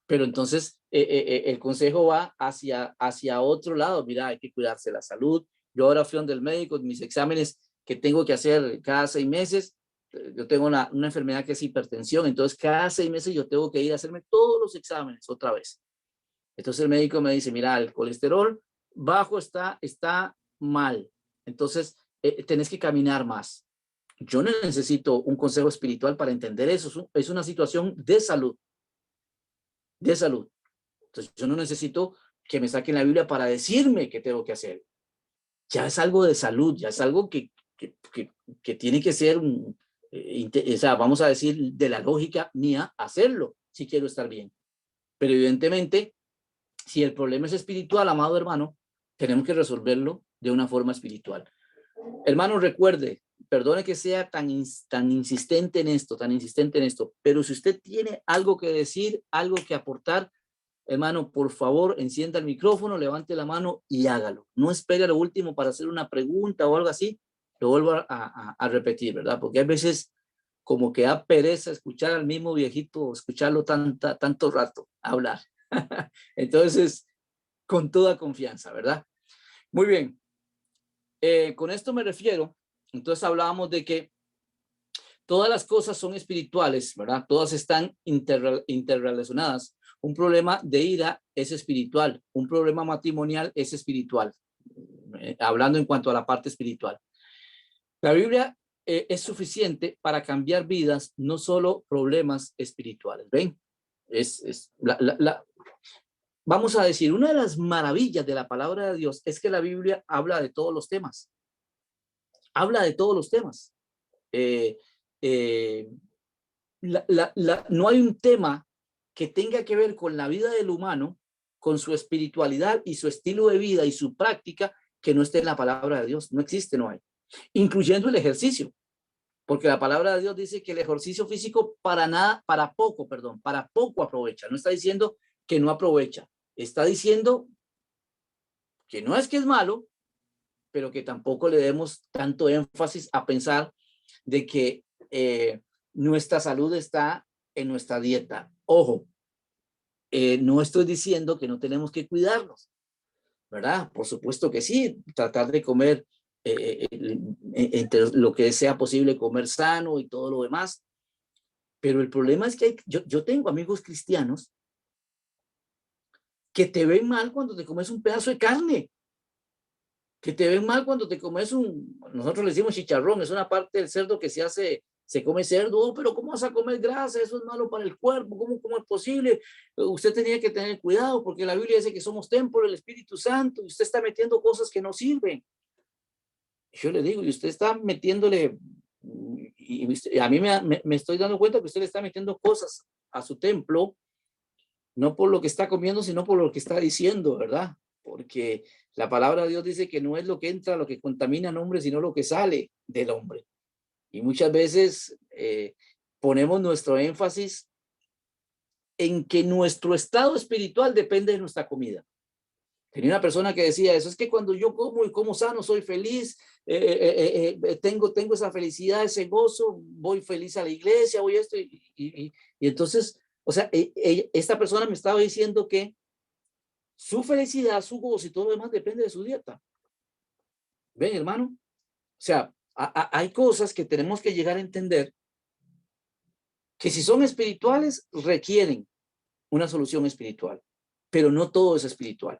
Pero entonces el consejo va hacia otro lado. Mira, hay que cuidarse la salud. Yo ahora fui donde el médico, mis exámenes que tengo que hacer cada 6 meses. Yo tengo una enfermedad que es hipertensión, entonces cada 6 meses yo tengo que ir a hacerme todos los exámenes otra vez. Entonces el médico me dice, mira, el colesterol bajo está mal. Entonces tenés que caminar más. Yo no necesito un consejo espiritual para entender eso. Es una situación de salud. De salud. Entonces yo no necesito que me saquen la Biblia para decirme qué tengo que hacer. Ya es algo de salud, ya es algo que tiene que ser, o sea, vamos a decir, de la lógica mía hacerlo, si quiero estar bien. Pero evidentemente, si el problema es espiritual, amado hermano, tenemos que resolverlo de una forma espiritual. Hermano, recuerde, perdone que sea tan insistente en esto, pero si usted tiene algo que decir, algo que aportar, hermano, por favor, encienda el micrófono, levante la mano y hágalo. No espere a lo último para hacer una pregunta o algo así. Lo vuelvo a repetir, ¿verdad? Porque a veces como que da pereza escuchar al mismo viejito, escucharlo tanto rato hablar. Entonces, con toda confianza, ¿verdad? Muy bien. Con esto me refiero, entonces hablábamos de que todas las cosas son espirituales, ¿verdad? Todas están interrelacionadas. Un problema de ira es espiritual, un problema matrimonial es espiritual, hablando en cuanto a la parte espiritual. La Biblia es suficiente para cambiar vidas, no solo problemas espirituales. ¿Ven? Vamos a decir, una de las maravillas de la palabra de Dios es que la Biblia habla de todos los temas. Habla de todos los temas. No hay un tema que tenga que ver con la vida del humano, con su espiritualidad y su estilo de vida y su práctica que no esté en la palabra de Dios. No existe, no hay. Incluyendo el ejercicio. Porque la palabra de Dios dice que el ejercicio físico para poco aprovecha. No está diciendo que no aprovecha. Está diciendo que no es que es malo, pero que tampoco le demos tanto énfasis a pensar de que nuestra salud está en nuestra dieta. Ojo, no estoy diciendo que no tenemos que cuidarnos, ¿verdad? Por supuesto que sí, tratar de comer entre lo que sea posible, comer sano y todo lo demás. Pero el problema es que yo tengo amigos cristianos que te ven mal cuando te comes un pedazo de carne, que te ven mal cuando te comes nosotros le decimos chicharrón, es una parte del cerdo que se come cerdo. Oh, pero ¿cómo vas a comer grasa? Eso es malo para el cuerpo. ¿Cómo es posible? Usted tenía que tener cuidado porque la Biblia dice que somos templo del Espíritu Santo y usted está metiendo cosas que no sirven. Yo le digo, y usted está metiéndole, y a mí me estoy dando cuenta que usted le está metiendo cosas a su templo, no por lo que está comiendo, sino por lo que está diciendo, ¿verdad? Porque la palabra de Dios dice que no es lo que entra lo que contamina al hombre, sino lo que sale del hombre. Y muchas veces ponemos nuestro énfasis en que nuestro estado espiritual depende de nuestra comida. Tenía una persona que decía eso, es que cuando yo como y como sano, soy feliz, tengo esa felicidad, ese gozo, voy feliz a la iglesia, voy esto, y entonces, o sea, esta persona me estaba diciendo que su felicidad, su gozo y todo lo demás depende de su dieta. ¿Ven, hermano? O sea, hay cosas que tenemos que llegar a entender que si son espirituales, requieren una solución espiritual. pero no todo es espiritual.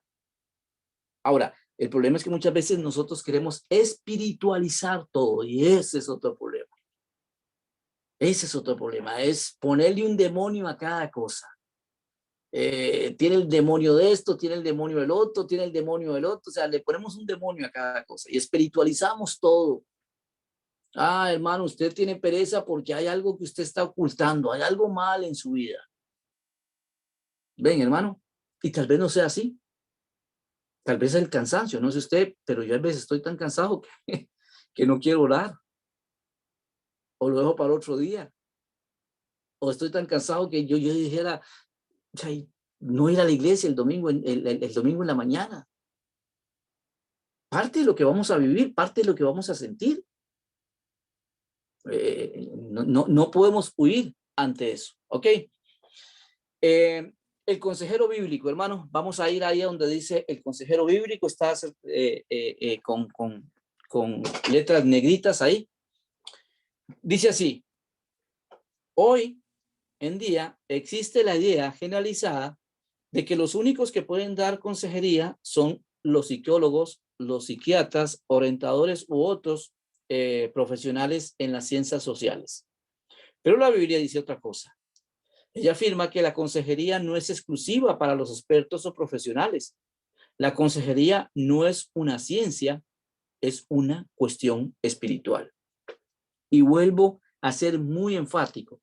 Ahora, el problema es que muchas veces nosotros queremos espiritualizar todo y ese es otro problema. Ese es otro problema, es ponerle un demonio a cada cosa. Tiene el demonio de esto, tiene el demonio del otro, tiene el demonio del otro, o sea, le ponemos un demonio a cada cosa y espiritualizamos todo. Ah, hermano, usted tiene pereza porque hay algo que usted está ocultando, hay algo mal en su vida. Ven, hermano, y tal vez no sea así. Tal vez el cansancio, no sé usted, pero yo a veces estoy tan cansado que no quiero orar. O lo dejo para otro día. O estoy tan cansado que yo dijera, no ir a la iglesia el domingo, el domingo en la mañana. Parte de lo que vamos a vivir, parte de lo que vamos a sentir. No podemos huir ante eso, ¿ok? El consejero bíblico, hermanos, vamos a ir ahí a donde dice el consejero bíblico, está con letras negritas ahí. Dice así: hoy en día existe la idea generalizada de que los únicos que pueden dar consejería son los psicólogos, los psiquiatras, orientadores u otros profesionales en las ciencias sociales. Pero la Biblia dice otra cosa. Ella afirma que la consejería no es exclusiva para los expertos o profesionales. La consejería no es una ciencia, es una cuestión espiritual. Y vuelvo a ser muy enfático,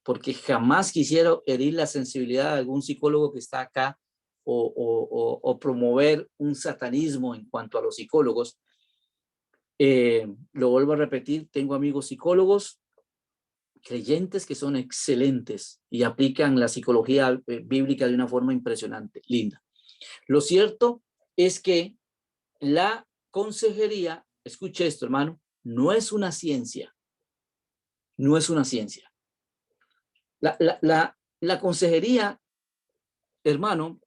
porque jamás quisiera herir la sensibilidad de algún psicólogo que está acá o promover un satanismo en cuanto a los psicólogos. Lo vuelvo a repetir, tengo amigos psicólogos, creyentes que son excelentes y aplican la psicología bíblica de una forma impresionante, linda. Lo cierto es que la consejería, escuche esto, hermano, no es una ciencia. No es una ciencia. La consejería, hermano,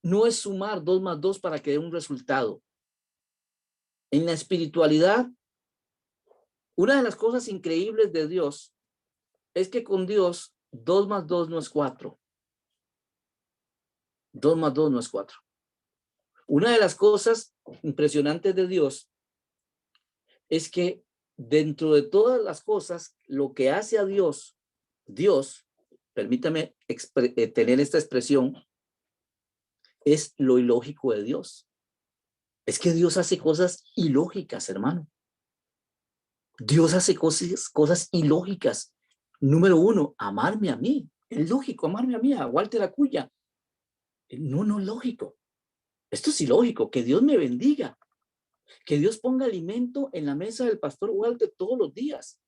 no es sumar 2 más 2 para que dé un resultado. En la espiritualidad, una de las cosas increíbles de Dios es que con Dios 2 más 2 no es 4. 2 más 2 no es 4. Una de las cosas impresionantes de Dios es que dentro de todas las cosas, lo que hace a Dios, permítame tener esta expresión, es lo ilógico de Dios. Es que Dios hace cosas ilógicas, hermano. Dios hace cosas ilógicas. Número 1, amarme a mí. Es lógico amarme a mí, a Walter Acuña. No es lógico. Esto es ilógico. Que Dios me bendiga. Que Dios ponga alimento en la mesa del pastor Walter todos los días.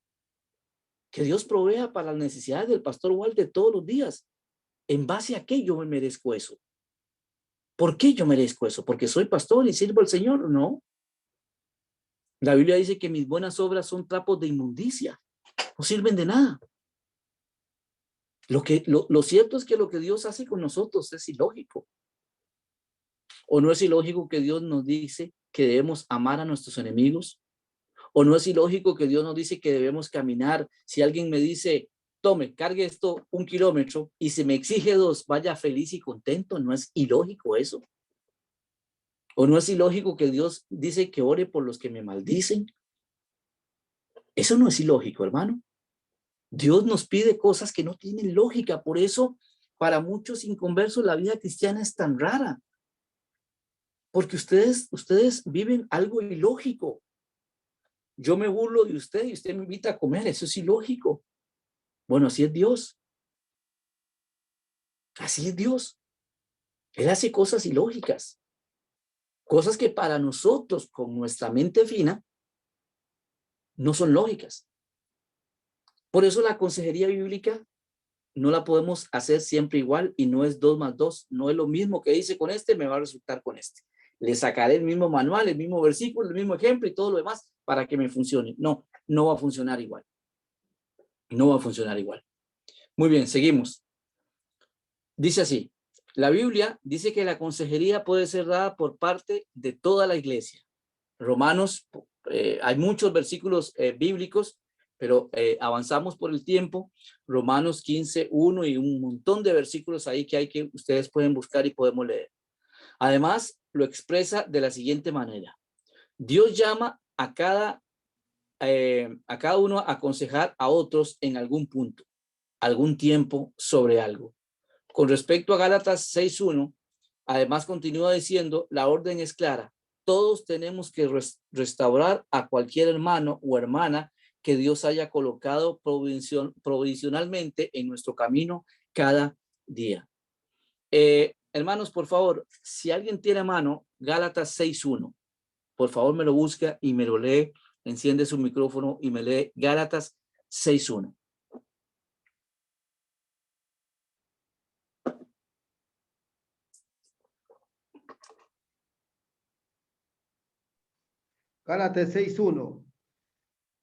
Que Dios provea para las necesidades del pastor Walter todos los días. ¿En base a qué yo me merezco eso? ¿Por qué yo merezco eso? ¿Porque soy pastor y sirvo al Señor? No. La Biblia dice que mis buenas obras son trapos de inmundicia. No sirven de nada. Lo cierto es que lo que Dios hace con nosotros es ilógico. ¿O no es ilógico que Dios nos dice que debemos amar a nuestros enemigos? ¿O no es ilógico que Dios nos dice que debemos caminar? Si alguien me dice, tome, cargue esto 1 kilómetro y se me exige 2, vaya feliz y contento. ¿No es ilógico eso? ¿O no es ilógico que Dios dice que ore por los que me maldicen? Eso no es ilógico, hermano. Dios nos pide cosas que no tienen lógica. Por eso, para muchos inconversos, la vida cristiana es tan rara. Porque ustedes viven algo ilógico. Yo me burlo de usted y usted me invita a comer. Eso es ilógico. Bueno, así es Dios. Así es Dios. Él hace cosas ilógicas. Cosas que para nosotros, con nuestra mente fina, no son lógicas. Por eso la consejería bíblica no la podemos hacer siempre igual y no es 2 más 2. No es lo mismo que hice con este, me va a resultar con este. Le sacaré el mismo manual, el mismo versículo, el mismo ejemplo y todo lo demás para que me funcione. No, no va a funcionar igual. No va a funcionar igual. Muy bien, seguimos. Dice así, la Biblia dice que la consejería puede ser dada por parte de toda la iglesia. Romanos, hay muchos versículos bíblicos, pero avanzamos por el tiempo. Romanos 15, 1 y un montón de versículos ahí que ustedes pueden buscar y podemos leer. Además, lo expresa de la siguiente manera. Dios llama a cada uno a aconsejar a otros en algún punto, algún tiempo sobre algo. Con respecto a Gálatas 6:1, además continúa diciendo, la orden es clara. Todos tenemos que restaurar a cualquier hermano o hermana que Dios haya colocado provisionalmente en nuestro camino cada día. Hermanos, por favor, si alguien tiene a mano Gálatas 6:1, por favor me lo busca y me lo lee, enciende su micrófono y me lee Gálatas 6:1. Gálatas 6:1.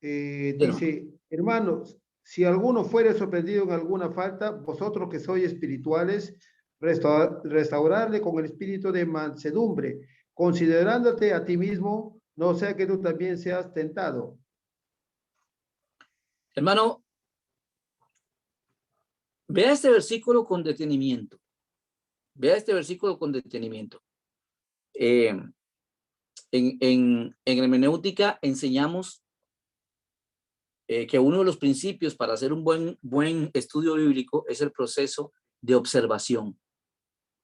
Dice, hermanos, si alguno fuere sorprendido en alguna falta, vosotros que sois espirituales, restaurarle con el espíritu de mansedumbre, considerándote a ti mismo, no sea que tú también seas tentado. Hermano, vea este versículo con detenimiento. Vea este versículo con detenimiento. En hermenéutica enseñamos que uno de los principios para hacer un buen estudio bíblico es el proceso de observación.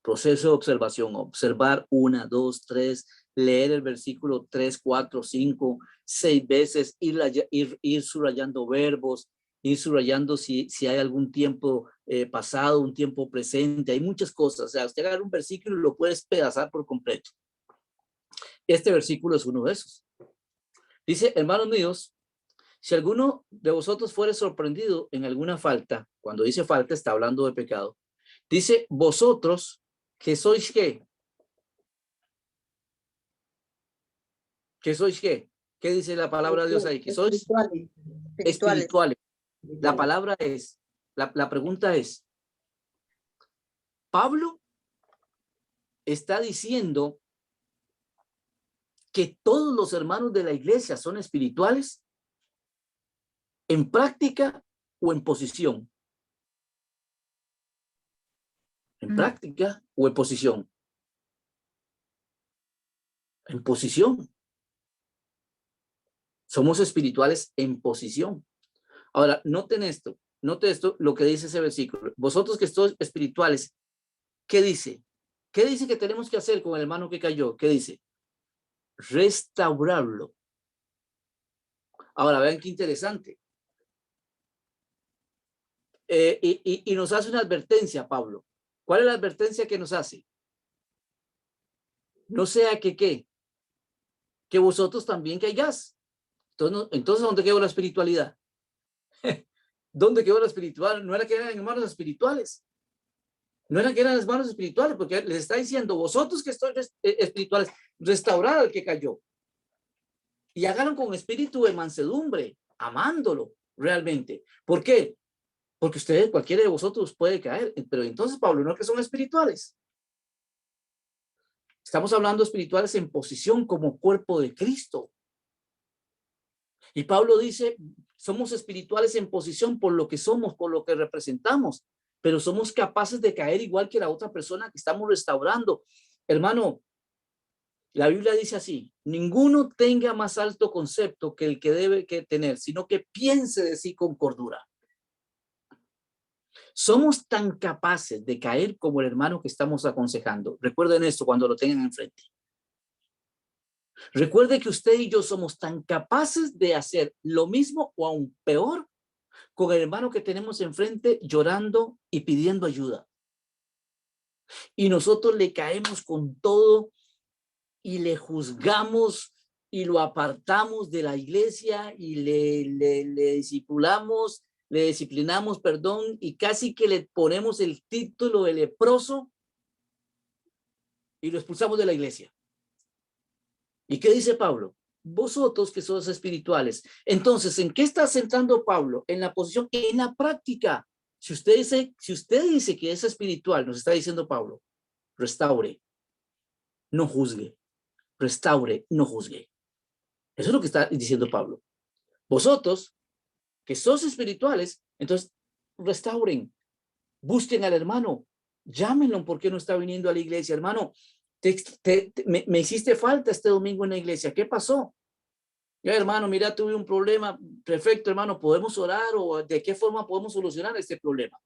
Proceso de observación, observar 1, 2, 3, leer el versículo 3, 4, 5, 6 veces, ir subrayando verbos, ir subrayando si hay algún tiempo pasado, un tiempo presente, hay muchas cosas. O sea, usted agarra un versículo y lo puede despedazar por completo. Este versículo es uno de esos. Dice, hermanos míos, si alguno de vosotros fuere sorprendido en alguna falta, cuando dice falta está hablando de pecado, dice, vosotros que sois ¿qué? ¿Que sois qué? ¿Qué dice la palabra de Dios ahí? Que sois espirituales. La palabra es, la pregunta es, Pablo está diciendo que todos los hermanos de la iglesia son espirituales en práctica o en posición. En práctica o en posición. En posición. Somos espirituales en posición. Ahora, note esto, lo que dice ese versículo. Vosotros que sois espirituales, ¿qué dice? ¿Qué dice que tenemos que hacer con el hermano que cayó? ¿Qué dice? Restaurarlo. Ahora, vean qué interesante. Y nos hace una advertencia, Pablo. ¿Cuál es la advertencia que nos hace? No sea que ¿qué? Que vosotros también caigáis. Entonces, ¿dónde quedó la espiritualidad? ¿Dónde quedó la espiritual? No era que eran hermanos espirituales. No era que eran hermanos espirituales, porque les está diciendo, vosotros que estáis espirituales, restaurad al que cayó. Y háganlo con espíritu de mansedumbre, amándolo realmente. ¿Por qué? Porque ustedes, cualquiera de vosotros puede caer. Pero entonces, Pablo, no es que son espirituales. Estamos hablando de espirituales en posición como cuerpo de Cristo. Y Pablo dice, somos espirituales en posición por lo que somos, por lo que representamos, pero somos capaces de caer igual que la otra persona que estamos restaurando. Hermano, la Biblia dice así, ninguno tenga más alto concepto que el que debe tener, sino que piense de sí con cordura. Somos tan capaces de caer como el hermano que estamos aconsejando. Recuerden esto cuando lo tengan enfrente. Recuerde que usted y yo somos tan capaces de hacer lo mismo o aún peor con el hermano que tenemos enfrente llorando y pidiendo ayuda. Y nosotros le caemos con todo y le juzgamos y lo apartamos de la iglesia y le disciplinamos, y casi que le ponemos el título de leproso y lo expulsamos de la iglesia. ¿Y qué dice Pablo? Vosotros que sois espirituales. Entonces, ¿en qué está centrando Pablo? En la posición, en la práctica. Si usted dice que es espiritual, nos está diciendo Pablo, restaure, no juzgue. Restaure, no juzgue. Eso es lo que está diciendo Pablo. Vosotros que sos espirituales, entonces restauren, busquen al hermano, llámenlo porque no está viniendo a la iglesia. Hermano, me hiciste falta este domingo en la iglesia, ¿qué pasó? Ya, hermano, mira, tuve un problema. Perfecto, hermano, podemos orar o de qué forma podemos solucionar este problema.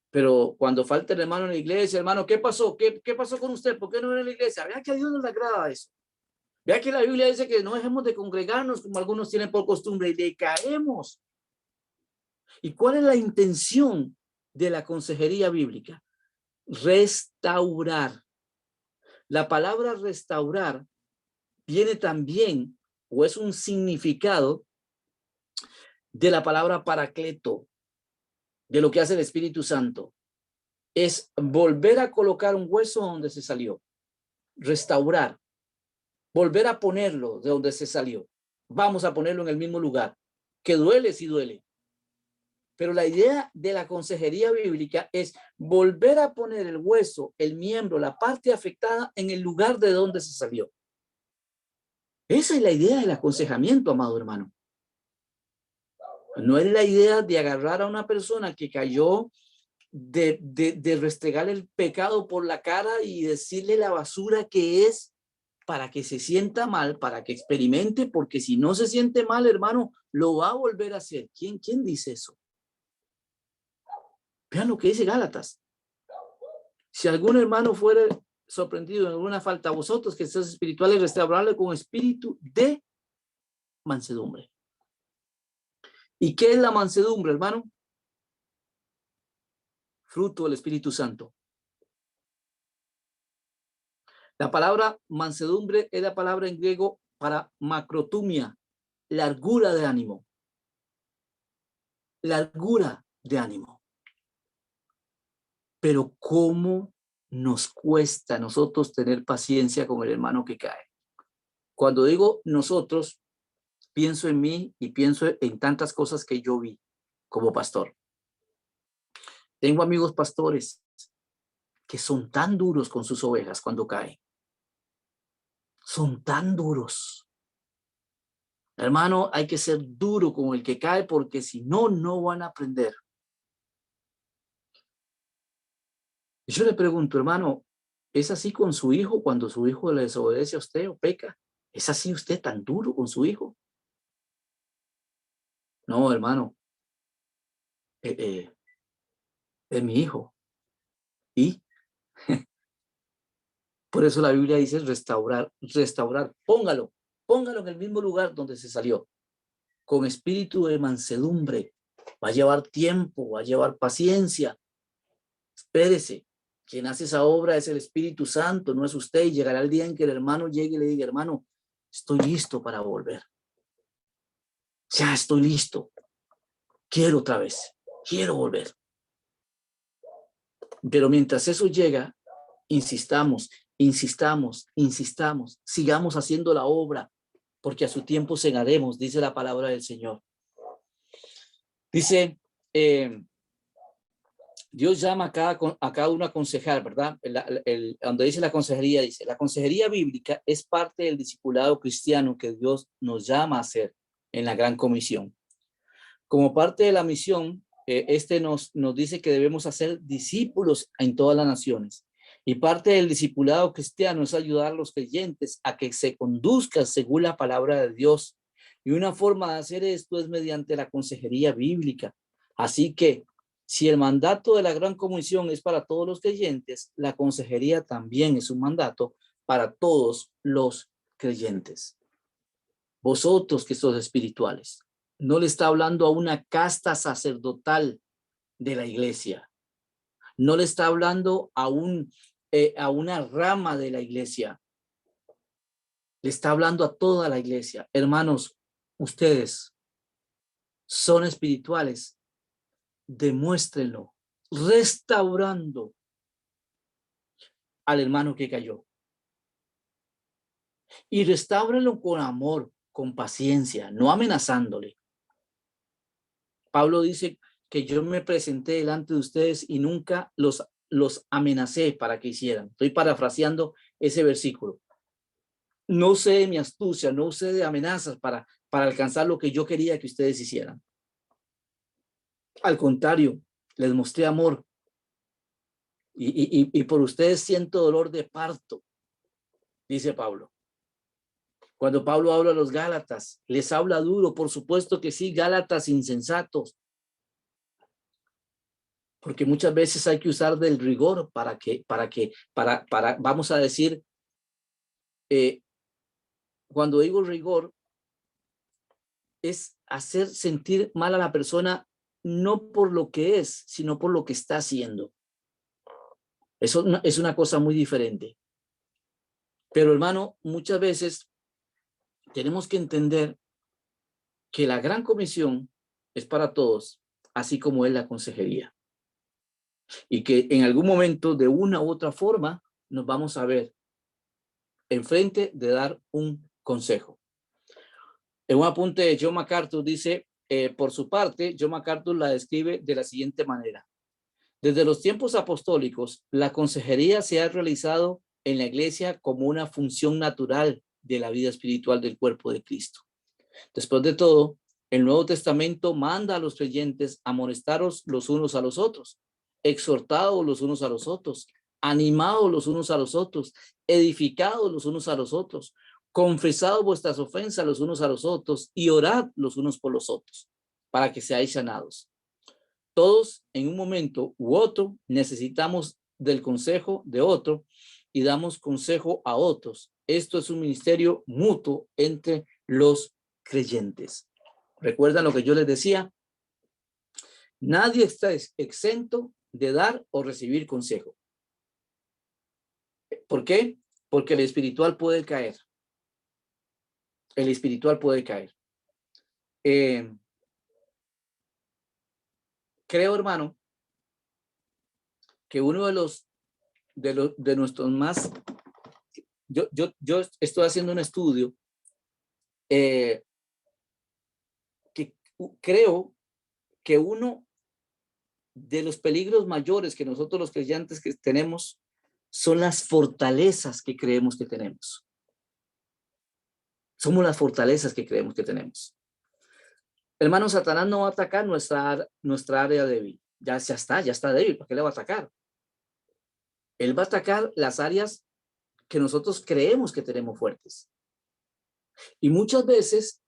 Pero cuando falta el hermano en la iglesia, hermano, ¿qué pasó? ¿Qué pasó con usted? ¿Por qué no viene a la iglesia? Vea que a Dios no le agrada eso. Vea que la Biblia dice que no dejemos de congregarnos como algunos tienen por costumbre y decaemos. ¿Y cuál es la intención de la consejería bíblica? Restaurar. La palabra restaurar viene también, o es un significado de la palabra paracleto, de lo que hace el Espíritu Santo. Es volver a colocar un hueso donde se salió. Restaurar. Volver a ponerlo de donde se salió. Vamos a ponerlo en el mismo lugar. Que duele, sí duele. Pero la idea de la consejería bíblica es volver a poner el hueso, el miembro, la parte afectada en el lugar de donde se salió. Esa es la idea del aconsejamiento, amado hermano. No es la idea de agarrar a una persona que cayó, de restregar el pecado por la cara y decirle la basura que es para que se sienta mal, para que experimente, porque si no se siente mal, hermano, lo va a volver a hacer. ¿Quién dice eso? Vean lo que dice Gálatas. Si algún hermano fuera sorprendido en alguna falta, vosotros que sois espirituales, restaurarle con espíritu de mansedumbre. ¿Y qué es la mansedumbre, hermano? Fruto del Espíritu Santo. La palabra mansedumbre es la palabra en griego para macrotumia, largura de ánimo. Largura de ánimo. Pero ¿cómo nos cuesta a nosotros tener paciencia con el hermano que cae? Cuando digo nosotros, pienso en mí y pienso en tantas cosas que yo vi como pastor. Tengo amigos pastores que son tan duros con sus ovejas cuando caen. Son tan duros. Hermano, hay que ser duro con el que cae porque si no, no van a aprender. Y yo le pregunto, hermano, ¿es así con su hijo cuando su hijo le desobedece a usted o peca? ¿Es así usted tan duro con su hijo? No, hermano. Es mi hijo. Y por eso la Biblia dice restaurar, restaurar. Póngalo en el mismo lugar donde se salió. Con espíritu de mansedumbre. Va a llevar tiempo, va a llevar paciencia. Espérese. Quien hace esa obra es el Espíritu Santo, no es usted. Y llegará el día en que el hermano llegue y le diga, hermano, estoy listo para volver. Ya estoy listo. Quiero otra vez. Quiero volver. Pero mientras eso llega, insistamos, sigamos haciendo la obra, porque a su tiempo cegaremos, dice la palabra del Señor. Dice, Dios llama a cada uno a aconsejar, ¿verdad? Donde dice la consejería, dice, la consejería bíblica es parte del discipulado cristiano que Dios nos llama a hacer en la Gran Comisión. Como parte de la misión, nos dice que debemos hacer discípulos en todas las naciones. Y parte del discipulado cristiano es ayudar a los creyentes a que se conduzcan según la palabra de Dios. Y una forma de hacer esto es mediante la consejería bíblica. Así que, si el mandato de la Gran Comisión es para todos los creyentes, la consejería también es un mandato para todos los creyentes. Vosotros que sois espirituales, no le está hablando a una casta sacerdotal de la iglesia. No le está hablando a una rama de la iglesia. Le está hablando a toda la iglesia. Hermanos, ustedes son espirituales. Demuéstrenlo, restaurando al hermano que cayó. Y restáurenlo con amor, con paciencia, no amenazándole. Pablo dice que yo me presenté delante de ustedes y nunca los amenacé para que hicieran. Estoy parafraseando ese versículo. No usé de mi astucia, no usé de amenazas para para alcanzar lo que yo quería que ustedes hicieran. Al contrario, les mostré amor. Y por ustedes siento dolor de parto, dice Pablo. Cuando Pablo habla a los Gálatas, les habla duro, por supuesto que sí, Gálatas insensatos. Porque muchas veces hay que usar del rigor para vamos a decir, cuando digo rigor, es hacer sentir mal a la persona no por lo que es, sino por lo que está haciendo. Eso es una cosa muy diferente. Pero hermano, muchas veces tenemos que entender que la gran comisión es para todos, así como es la consejería. Y que en algún momento, de una u otra forma, nos vamos a ver enfrente de dar un consejo. En un apunte de John MacArthur dice, por su parte, John MacArthur la describe de la siguiente manera. Desde los tiempos apostólicos, la consejería se ha realizado en la iglesia como una función natural de la vida espiritual del cuerpo de Cristo. Después de todo, el Nuevo Testamento manda a los creyentes a amonestaros los unos a los otros, exhortados los unos a los otros, animados los unos a los otros, edificados los unos a los otros, confesad vuestras ofensas los unos a los otros y orad los unos por los otros, para que seáis sanados. Todos en un momento u otro necesitamos del consejo de otro y damos consejo a otros. Esto es un ministerio mutuo entre los creyentes. ¿Recuerdan lo que yo les decía? Nadie está exento de dar o recibir consejo. ¿Por qué? Porque el espiritual puede caer. El espiritual puede caer. Creo, hermano, que uno de nuestros más... Yo estoy haciendo un estudio que creo que uno de los peligros mayores que nosotros los creyentes que tenemos son las fortalezas que creemos que tenemos. Somos las fortalezas que creemos que tenemos. Hermano, Satanás no va a atacar nuestra área débil. Ya está débil. ¿Para qué le va a atacar? Él va a atacar las áreas que nosotros creemos que tenemos fuertes. Y muchas veces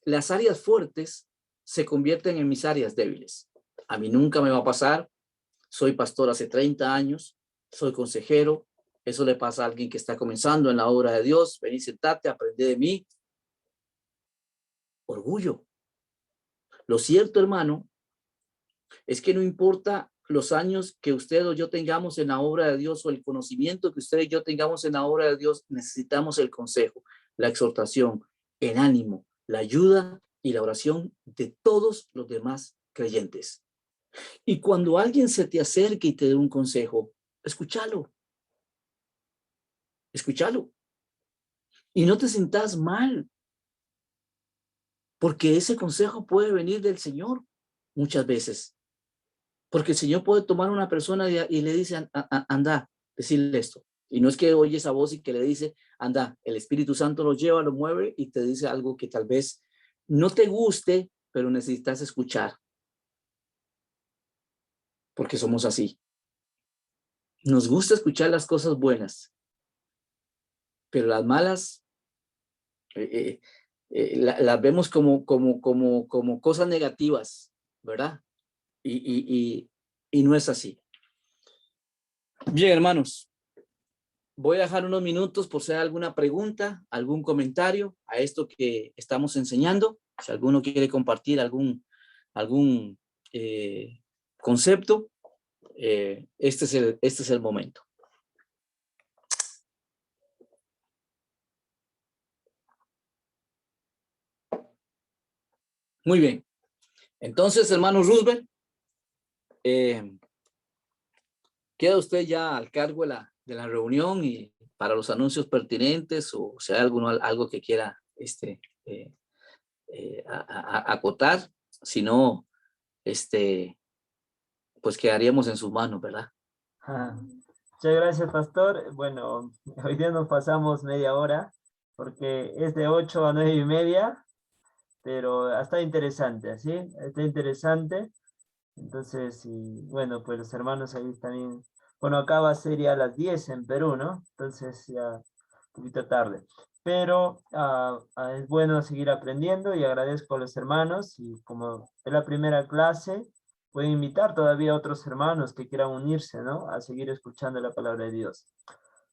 las áreas fuertes se convierten en mis áreas débiles. A mí nunca me va a pasar. Soy pastor hace 30 años. Soy consejero. Eso le pasa a alguien que está comenzando en la obra de Dios. Vení, sentate, aprende de mí. Orgullo. Lo cierto, hermano, es que no importa los años que usted o yo tengamos en la obra de Dios o el conocimiento que usted y yo tengamos en la obra de Dios, necesitamos el consejo, la exhortación, el ánimo, la ayuda y la oración de todos los demás creyentes. Y cuando alguien se te acerque y te dé un consejo, escúchalo. Escúchalo. Y no te sientas mal, porque ese consejo puede venir del Señor muchas veces. Porque el Señor puede tomar a una persona y le dice, anda, decirle esto. Y no es que oye esa voz y que le dice, anda, el Espíritu Santo lo lleva, lo mueve y te dice algo que tal vez no te guste, pero necesitas escuchar. Porque somos así. Nos gusta escuchar las cosas buenas, pero las malas las vemos como cosas negativas, ¿verdad? Y no es así. Bien, hermanos, voy a dejar unos minutos por si hay alguna pregunta, algún comentario a esto que estamos enseñando. Si alguno quiere compartir algún concepto, este es el momento. Muy bien. Entonces, hermano Roosevelt, queda usted ya al cargo de la reunión y para los anuncios pertinentes o si hay algo que quiera acotar. Si no, pues quedaríamos en sus manos, ¿verdad? Muchas gracias, pastor. Bueno, hoy día nos pasamos media hora porque es de 8 a 9:30 pero está interesante, ¿sí? Está interesante. Entonces, y bueno, pues los hermanos ahí también, bueno, acá va a ser ya a las 10 en Perú, ¿no? Entonces ya un poquito tarde. Pero es bueno seguir aprendiendo y agradezco a los hermanos y como es la primera clase, voy a invitar todavía a otros hermanos que quieran unirse, ¿no? A seguir escuchando la palabra de Dios.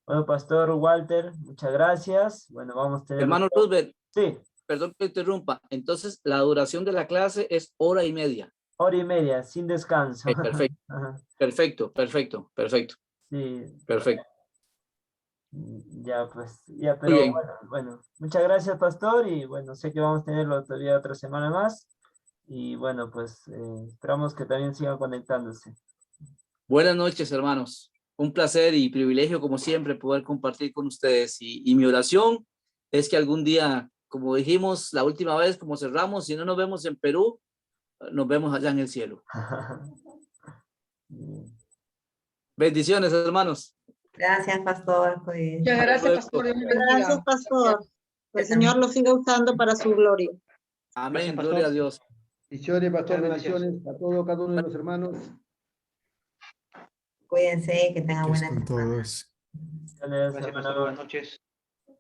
Bueno, Pastor Walter, muchas gracias. Bueno, vamos a tener... Hermano Roosevelt, sí. Perdón que interrumpa. Entonces, la duración de la clase es 1h30. 1h30, sin descanso. Perfecto, perfecto, perfecto, perfecto. Sí. Perfecto. Ya, pues, ya, Muy pero bien. bueno, muchas gracias, Pastor, y bueno, sé que vamos a tenerlo todavía otra semana más, y bueno, pues, esperamos que también sigan conectándose. Buenas noches, hermanos. Un placer y privilegio, como siempre, poder compartir con ustedes, y mi oración es que algún día, como dijimos la última vez, como cerramos, si no nos vemos en Perú, nos vemos allá en el cielo. Bendiciones, hermanos. Gracias, pastor. Muchas gracias, pastor. Dios le bendiga. Gracias, pastor. El Señor lo siga usando para su gloria. Amén. Gracias, Gloria a pastor. Dios. Bendiciones, pastor, Muchas gracias. bendiciones a todo, cada uno de los hermanos. Cuídense, que tengan buena con semana. todos. Gracias, pastor. Buenas noches.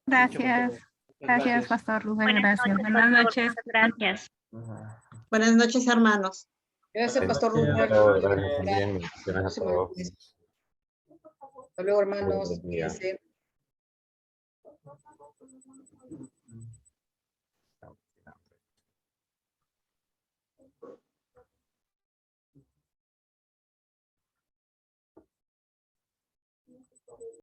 Gracias. Gracias, Pastor Rubén. Gracias. Buenas noches. Gracias. Buenas noches, hermanos. Gracias, pastor Rubén. Gracias también. Gracias a todos. Hasta luego, hermanos. Cuídense.